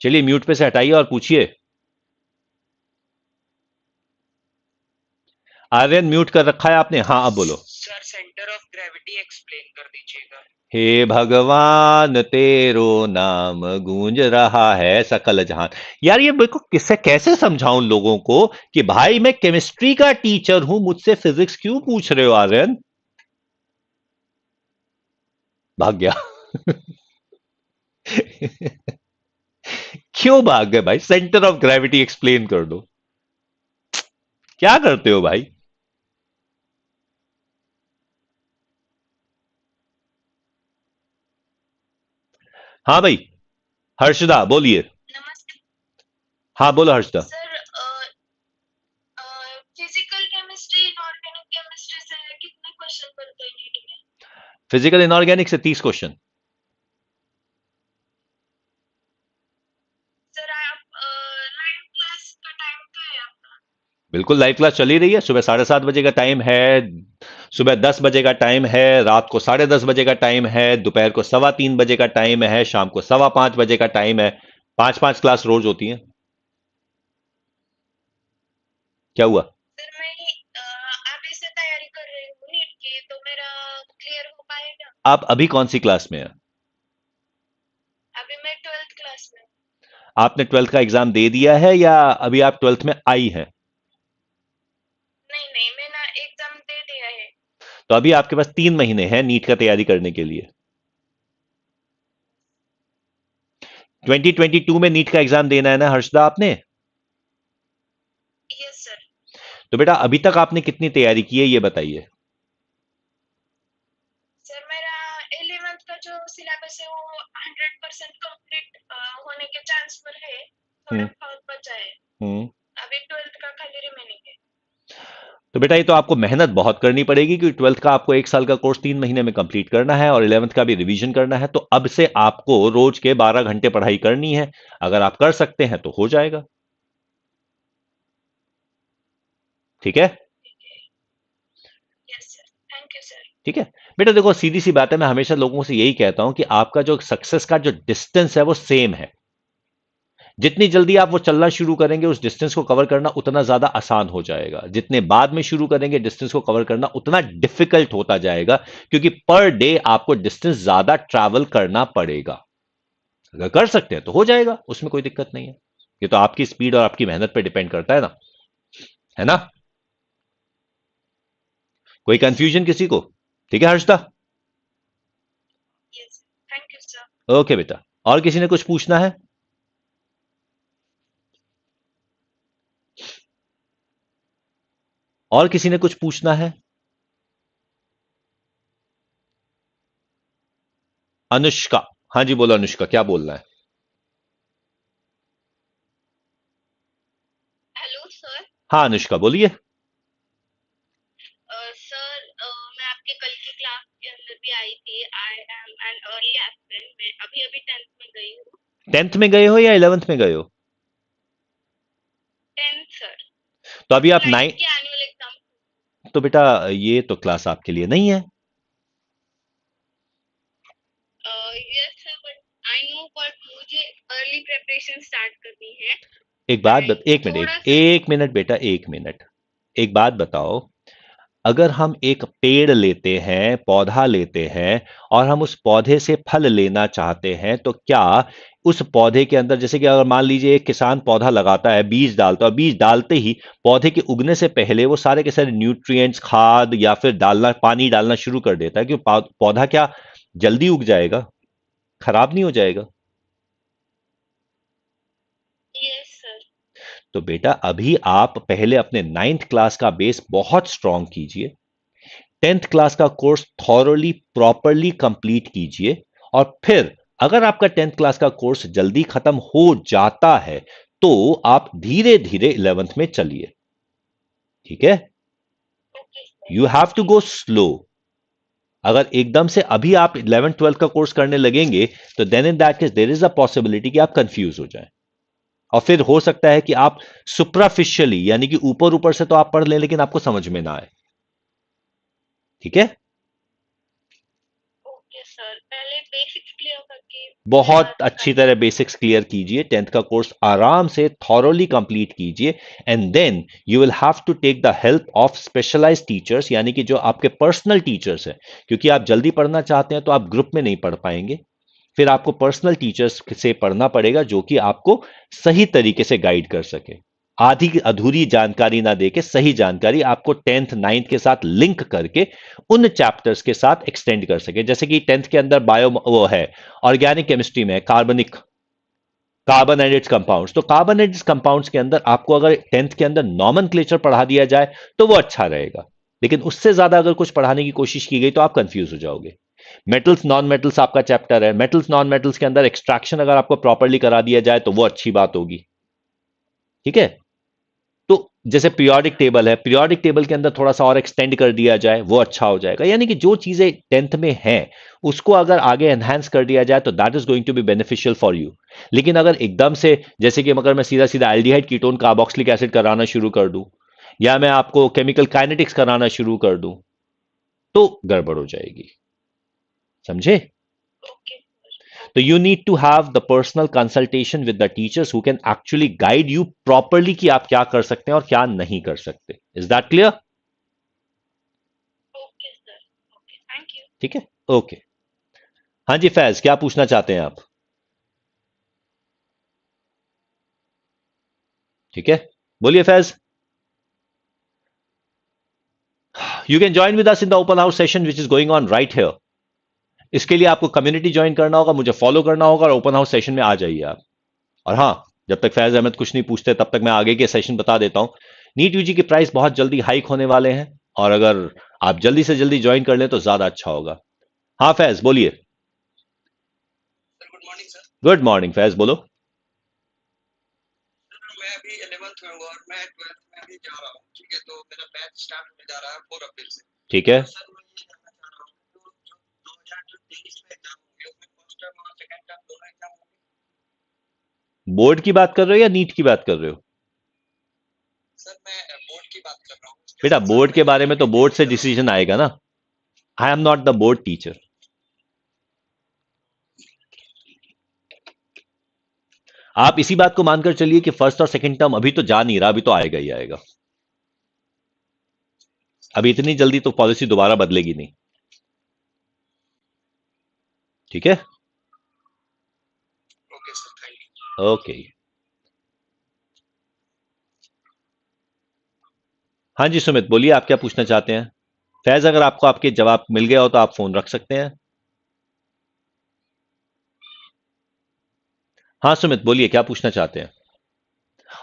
चलिए म्यूट पे से हटाइए और पूछिए। आर्यन म्यूट कर रखा है आपने? हाँ अब बोलो। Sir centre of gravity explain कर दीजिएगा। हे भगवान तेरो नाम गूंज रहा है सकल जहान। यार ये मेरे को किससे कैसे समझाऊं लोगों को कि भाई मैं केमिस्ट्री का टीचर हूं, मुझसे फिजिक्स क्यों पूछ रहे हो आर्यन? भाग गया। क्यों भाग गए भाई? सेंटर ऑफ ग्रेविटी एक्सप्लेन कर दो। क्या करते हो भाई? हाँ भाई, हर्षदा बोलिए। नमस्ते हाँ बोलो Harshada. Sir. Physical chemistry inorganic chemistry से कितने क्वेश्चन बनते हैं नीट में। फिजिकल इनऑर्गेनिक से 30 क्वेश्चन। सर आप लाइव क्लास का टाइम क्या है आपका। बिल्कुल लाइव क्लास चली रही है। सुबह 7:30 बजे का टाइम है, सुबह 10 बजे का टाइम है, रात को 10:30 बजे का टाइम है, दोपहर को 3:15 बजे का टाइम है, शाम को 5:15 बजे का टाइम है। 5-5 क्लास रोज होती हैं। क्या हुआ? सर मैं अभी से तैयारी कर रही हूँ नीट की, तो मेरा क्लियर हो पाएगा? आप अभी कौन सी क्लास में हैं? अभी मैं 12th क्लास में हूँ। आपने 12th का एग्जाम दे दिया है या अभी आप 12th में आई हैं? नहीं नहीं, मैंने एग्जाम दे दिया है। तो अभी आपके पास 3 महीने हैं नीट का तैयारी करने के लिए। 2022 में नीट का एग्जाम देना है ना हर्षदा आपने? Yes sir. तो बेटा अभी तक आपने कितनी तैयारी की है ये बताइए। सर मेरा 11th का जो सिलेबस है वो 100% कंप्लीट होने के चांस पर है, थोड़ा हम्म बहुत बचा है। हम्म अभी 12th का खाली रिमेनिंग है। तो बेटा ये तो आपको मेहनत बहुत करनी पड़ेगी, क्योंकि 12th का आपको 1 साल का कोर्स 3 महीने में कंप्लीट करना है और 11th का भी रिवीजन करना है। तो अब से आपको रोज के 12 घंटे पढ़ाई करनी है। अगर आप कर सकते हैं तो हो जाएगा। ठीक है? Yes sir, thank you sir. ठीक है बेटा, देखो सीधी सी बात है, मैं हमेशा लोगों से यही कहता हूं कि आपका जो सक्सेस का जो डिस्टेंस है वो सेम है। जितनी जल्दी आप वो चलना शुरू करेंगे, उस डिस्टेंस को कवर करना उतना ज्यादा आसान हो जाएगा। जितने बाद में शुरू करेंगे, डिस्टेंस को कवर करना उतना डिफिकल्ट होता जाएगा, क्योंकि पर डे आपको डिस्टेंस ज्यादा ट्रैवल करना पड़ेगा। अगर कर सकते हैं तो हो जाएगा, उसमें कोई दिक्कत नहीं है। ये तो आपकी स्पीड और आपकी मेहनत पे डिपेंड करता है ना, है ना? कोई यस सर। कंफ्यूजन किसी को? ठीक है Harshada? Yes, thank you sir. Okay बेटा, और किसी ने कुछ पूछना है? और किसी ने कुछ पूछना है? अनुष्का, हाँ जी बोलो अनुष्का, क्या बोलना है? Hello sir. हाँ अनुष्का बोलिए। सर मैं आपके कल की क्लास के अंदर भी आई थी। आई एम एन अर्ली एस्पिरेंट, मैं अभी अभी 10th में गई हूँ। 10th में गए हो या 11th में गए हो? 10th sir. तो अभी आप लाइफ 9। के एनुअल एग्जाम। तो बेटा ये तो क्लास आपके लिए नहीं है। Yes sir, but I know, but मुझे अर्ली प्रिपरेशन स्टार्ट करनी है। एंड एक मिनट, थोड़ा सा। एक मिनट बेटा, एक मिनट। एक बात बताओ, अगर हम एक पेड़ लेते हैं, पौधा लेते हैं, और हम उस पौधे से फल लेना चाहते हैं, तो क्या उस पौधे के अंदर, जैसे कि अगर मान लीजिए एक किसान पौधा लगाता है, बीज डालता है, और बीज डालते ही पौधे के उगने से पहले वो सारे के सारे न्यूट्रिएंट्स, खाद या फिर डालना, पानी डालना शुरू कर देता है, कि पौधा क्या जल्दी उग जाएगा, खराब नहीं हो जाएगा? Yes sir. तो बेटा अभी आप पहले अपने 9th क्लास का बेस बहुत स्ट्रांग कीजिए, 10th क्लास का कोर्स थॉरोली प्रॉपरली कंप्लीट कीजिए, और फिर अगर आपका 10th क्लास का कोर्स जल्दी खत्म हो जाता है तो आप धीरे धीरे 11th में चलिए। ठीक है? Okay you have to go slow. अगर एकदम से अभी आप 11th 12th का कोर्स करने लगेंगे, तो then in that case there is a possibility कि आप कंफ्यूज हो जाएं, और फिर हो सकता है कि आप सुपरफिशियली, यानी कि ऊपर ऊपर से तो आप पढ़ लें लेकिन आपको समझ में ना आए। ठीक है? ओके सर, पहले बेसिक्स क्लियर करके उसके बहुत बाद अच्छी आगे। तरह बेसिक्स क्लियर कीजिए, 10th का कोर्स आराम से थॉरोली कंप्लीट कीजिए, and then you will have to take the help of specialised teachers, यानी कि जो आपके पर्सनल टीचर्स हैं, क्योंकि आप जल्दी पढ़ना चाहते हैं तो आप ग्रुप में नहीं पढ़ पाएंगे। फिर आपको पर्सनल टीचर्स से पढ़ना पड़ेगा, जो कि आपको सही तरीके से गाइड कर सके, आधी अधूरी जानकारी ना देके सही जानकारी आपको 10th 9th के साथ लिंक करके उन चैप्टर्स के साथ एक्सटेंड कर सके। जैसे कि 10th के अंदर बायो वो है, ऑर्गेनिक केमिस्ट्री में कार्बनिक, कार्बन एंड इट्स कंपाउंड्स, तो कार्बन एंड इट्स कंपाउंड्स के अंदर आपको अगर 10th के अंदर नॉमेनक्लेचर पढ़ा दिया जाए तो वो अच्छा रहेगा, लेकिन उससे ज्यादा अगर कुछ पढ़ाने की कोशिश की गई तो आप कंफ्यूज हो जाओगे। मेटल्स नॉन मेटल्स आपका चैप्टर है, मेटल्स नॉन मेटल्स के अंदर एक्सट्रैक्शन अगर आपको प्रॉपरली करा दिया जाए तो वो अच्छी बात होगी। ठीक है? तो जैसे पीरियोडिक टेबल है, पीरियोडिक टेबल के अंदर थोड़ा सा और एक्सटेंड कर दिया जाए, वो अच्छा हो जाएगा। यानी कि जो चीजें 10th में हैं उसको अगर आगे एनहांस कर दिया जाए तो that is going to be beneficial for you. लेकिन अगर एकदम से, जैसे कि अगर मैं सीधा सीधा एल्डिहाइड कीटोन कार्बोक्सिलिक एसिड कराना शुरू कर दूं, या मैं आपको केमिकल काइनेटिक्स कराना शुरू कर दूं तो गड़बड़ हो जाएगी, समझे? ओके तो you need to have the personal consultation with the teachers who can actually guide you properly कि आप क्या कर सकते हैं और क्या नहीं कर सकते. Is that clear? Okay sir okay thank you ठीक है, ओके. हाँ जी फैज, क्या पूछना चाहते हैं आप? ठीक है, बोलिए Faiz. You can join with us in the open house session which is going on right here. इसके लिए आपको कम्युनिटी ज्वाइन करना होगा, मुझे फॉलो करना होगा और ओपन हाउस सेशन में आ जाइए आप. और हाँ, जब तक फैज अहमद कुछ नहीं पूछते तब तक मैं आगे के सेशन बता देता हूं. नीट यूजी के प्राइस बहुत जल्दी हाइक होने वाले हैं और अगर आप जल्दी से जल्दी ज्वाइन कर लें तो ज्यादा अच्छा होगा. हाँ फैज बोलिए. Good morning sir. Good morning Faiz, बोलो. मैं अभी 11th में हूँ और मैं 12th में अभी जा रहा हूँ. ठीक है, तो मेरा बैच स्टार्ट होने जा रहा है 4 अप्रैल से. ठीक है, तो सर मैं ये जानना चाह रहा हूँ कि जो 2023 में एग्जाम होंगे उसमें फर्स्ट टर्म और सेकंड टर्म दोनों एग्जाम होंगे. बोर्ड की बात कर रहे हो या नीट की बात कर रहे हो? सर मैं बोर्ड की बात कर रहा हूँ. उसके बेटा साथ बोर्ड साथ के मैं बारे में तो NEET बोर्ड से की तरफ डिसीजन आएगा ना. I am not the board teacher. आप इसी बात को मानकर चलिए कि फर्स्ट और सेकंड टर्म अभी तो जा नहीं रहा, अभी तो आएगा ही आएगा. अभी इतनी जल्दी तो पॉलिसी दोबारा बदलेगी नहीं. ठीक है, okay sir, thank you. Okay. हाँ जी सुमित, बोलिए आप क्या पूछना चाहते हैं. फैज अगर आपको आपके जवाब मिल गया हो तो आप फोन रख सकते हैं. हाँ सुमित बोलिए, क्या पूछना चाहते हैं.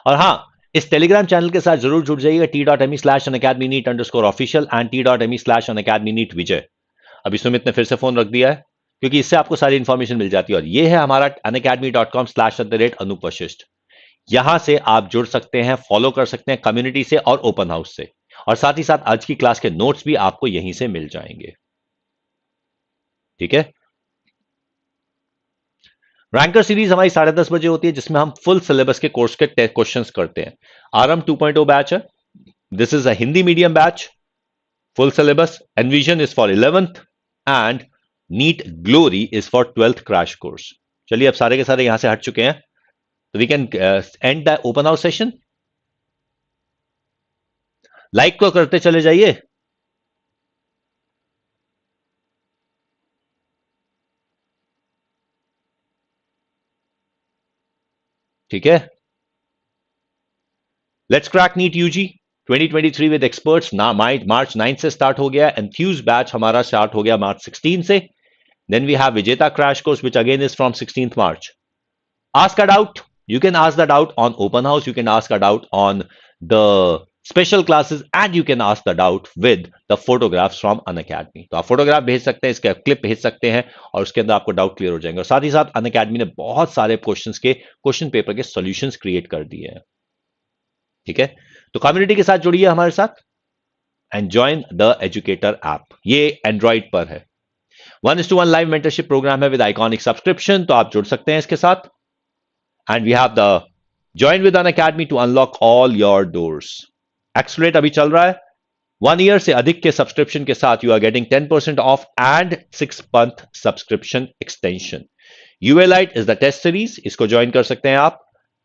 और हाँ, इस टेलीग्राम चैनल के साथ जरूर जुड़ जाइएगा. t.me/unacademyneet_official and t.me/unacademyneet_विजय. अभी सुमित ने फिर से फोन रख दिया है क्योंकि इससे आपको सारी इंफॉर्मेशन मिल जाती है. और ये है हमारा unacademy.com/@अनुप वशिष्ठ. यहां से आप जुड़ सकते हैं, फॉलो कर सकते हैं कम्युनिटी से और ओपन हाउस से. और साथ ही साथ आज की क्लास के नोट्स भी आपको यहीं से मिल जाएंगे. ठीक है. रैंकर सीरीज हमारी 10:30 बजे होती है जिसमें हम फुल सिलेबस के कोर्स के क्वेश्चंस करते हैं. आरंभ 2.0 बैच है. This is a Hindi medium batch. Full syllabus. Envision is for 11th and NEET glory is for 12th crash course. चलिए अब सारे के सारे यहां से हट चुके हैं तो we can end the open house session. Like को करते चले जाइए. ठीक है. Let's crack NEET UG 2023 with experts ना. मार्च 9 से स्टार्ट हो गया. एंथ्यूज बैच हमारा स्टार्ट हो गया मार्च 16 से. देन वी हैव विजेता crash course which again is from 16th March. Ask a doubt. You can ask the doubt on open house. You can ask a doubt on the special classes and you can ask the doubt with the photographs from Unacademy. तो आप photograph भेज सकते हैं, इसके clip भेज सकते हैं और उसके अंदर आपको डाउट क्लियर हो जाएंगे. और साथ ही साथ Unacademy ने बहुत सारे क्वेश्चन पेपर के सॉल्यूशंस क्रिएट कर दिए हैं. ठीक है, तो कम्युनिटी के साथ जुड़िए हमारे साथ and join the educator app. ये एंड्रॉइड पर है. 1:1 लाइव मेंटरशिप प्रोग्राम है विद आइकॉनिक सब्सक्रिप्शन, तो आप जुड़ सकते हैं इसके साथ. And we have the join with Unacademy to unlock all your doors. Accelerate अभी चल रहा है. 1 year से अधिक के सब्सक्रिप्शन के साथ you are getting 10% off and 6-month subscription extension. ULite is the test series. इसको ज्वाइन कर सकते हैं आप.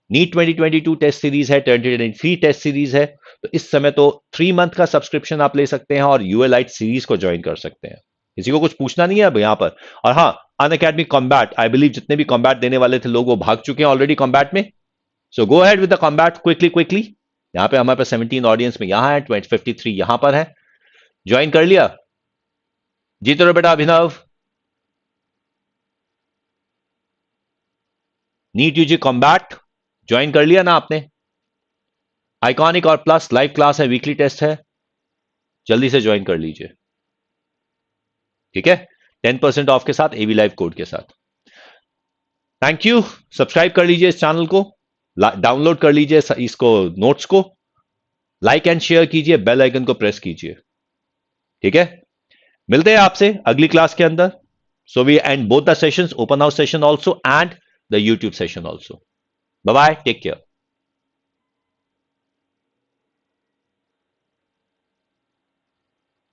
NEET 2022 टेस्ट सीरीज है, 2023 टेस्ट सीरीज है. तो इस समय तो 3 मंथ का सब्सक्रिप्शन आप ले सकते हैं और ULite सीरीज को ज्वाइन कर सकते हैं. किसी को कुछ पूछना नहीं है अब यहां पर. और हाँ, अनअकैडमी कॉम्बैट, आई बिलीव जितने भी कॉम्बैट देने वाले थे लोग वो भाग चुके हैं ऑलरेडी कॉम्बैट में. So go ahead with the combat quickly. यहां पे हमारे पास 17 ऑडियंस में यहां है, 53 यहां पर है. ज्वाइन कर लिया? जीते रहो बेटा अभिनव. नीट यूजी कॉम्बैट ज्वाइन कर लिया ना आपने? आइकॉनिक और प्लस लाइव क्लास है, वीकली टेस्ट है. जल्दी से ज्वाइन कर लीजिए. ठीक है, 10% ऑफ के साथ, एवी लाइव कोड के साथ. Thank you. सब्सक्राइब कर लीजिए इस चैनल को, डाउनलोड कर लीजिए इसको, नोट्स को लाइक एंड शेयर कीजिए, बेल आइकन को प्रेस कीजिए. ठीक है, मिलते हैं आपसे अगली क्लास के अंदर. So we end both the sessions, open house session also and the YouTube session also. Bye bye, take care.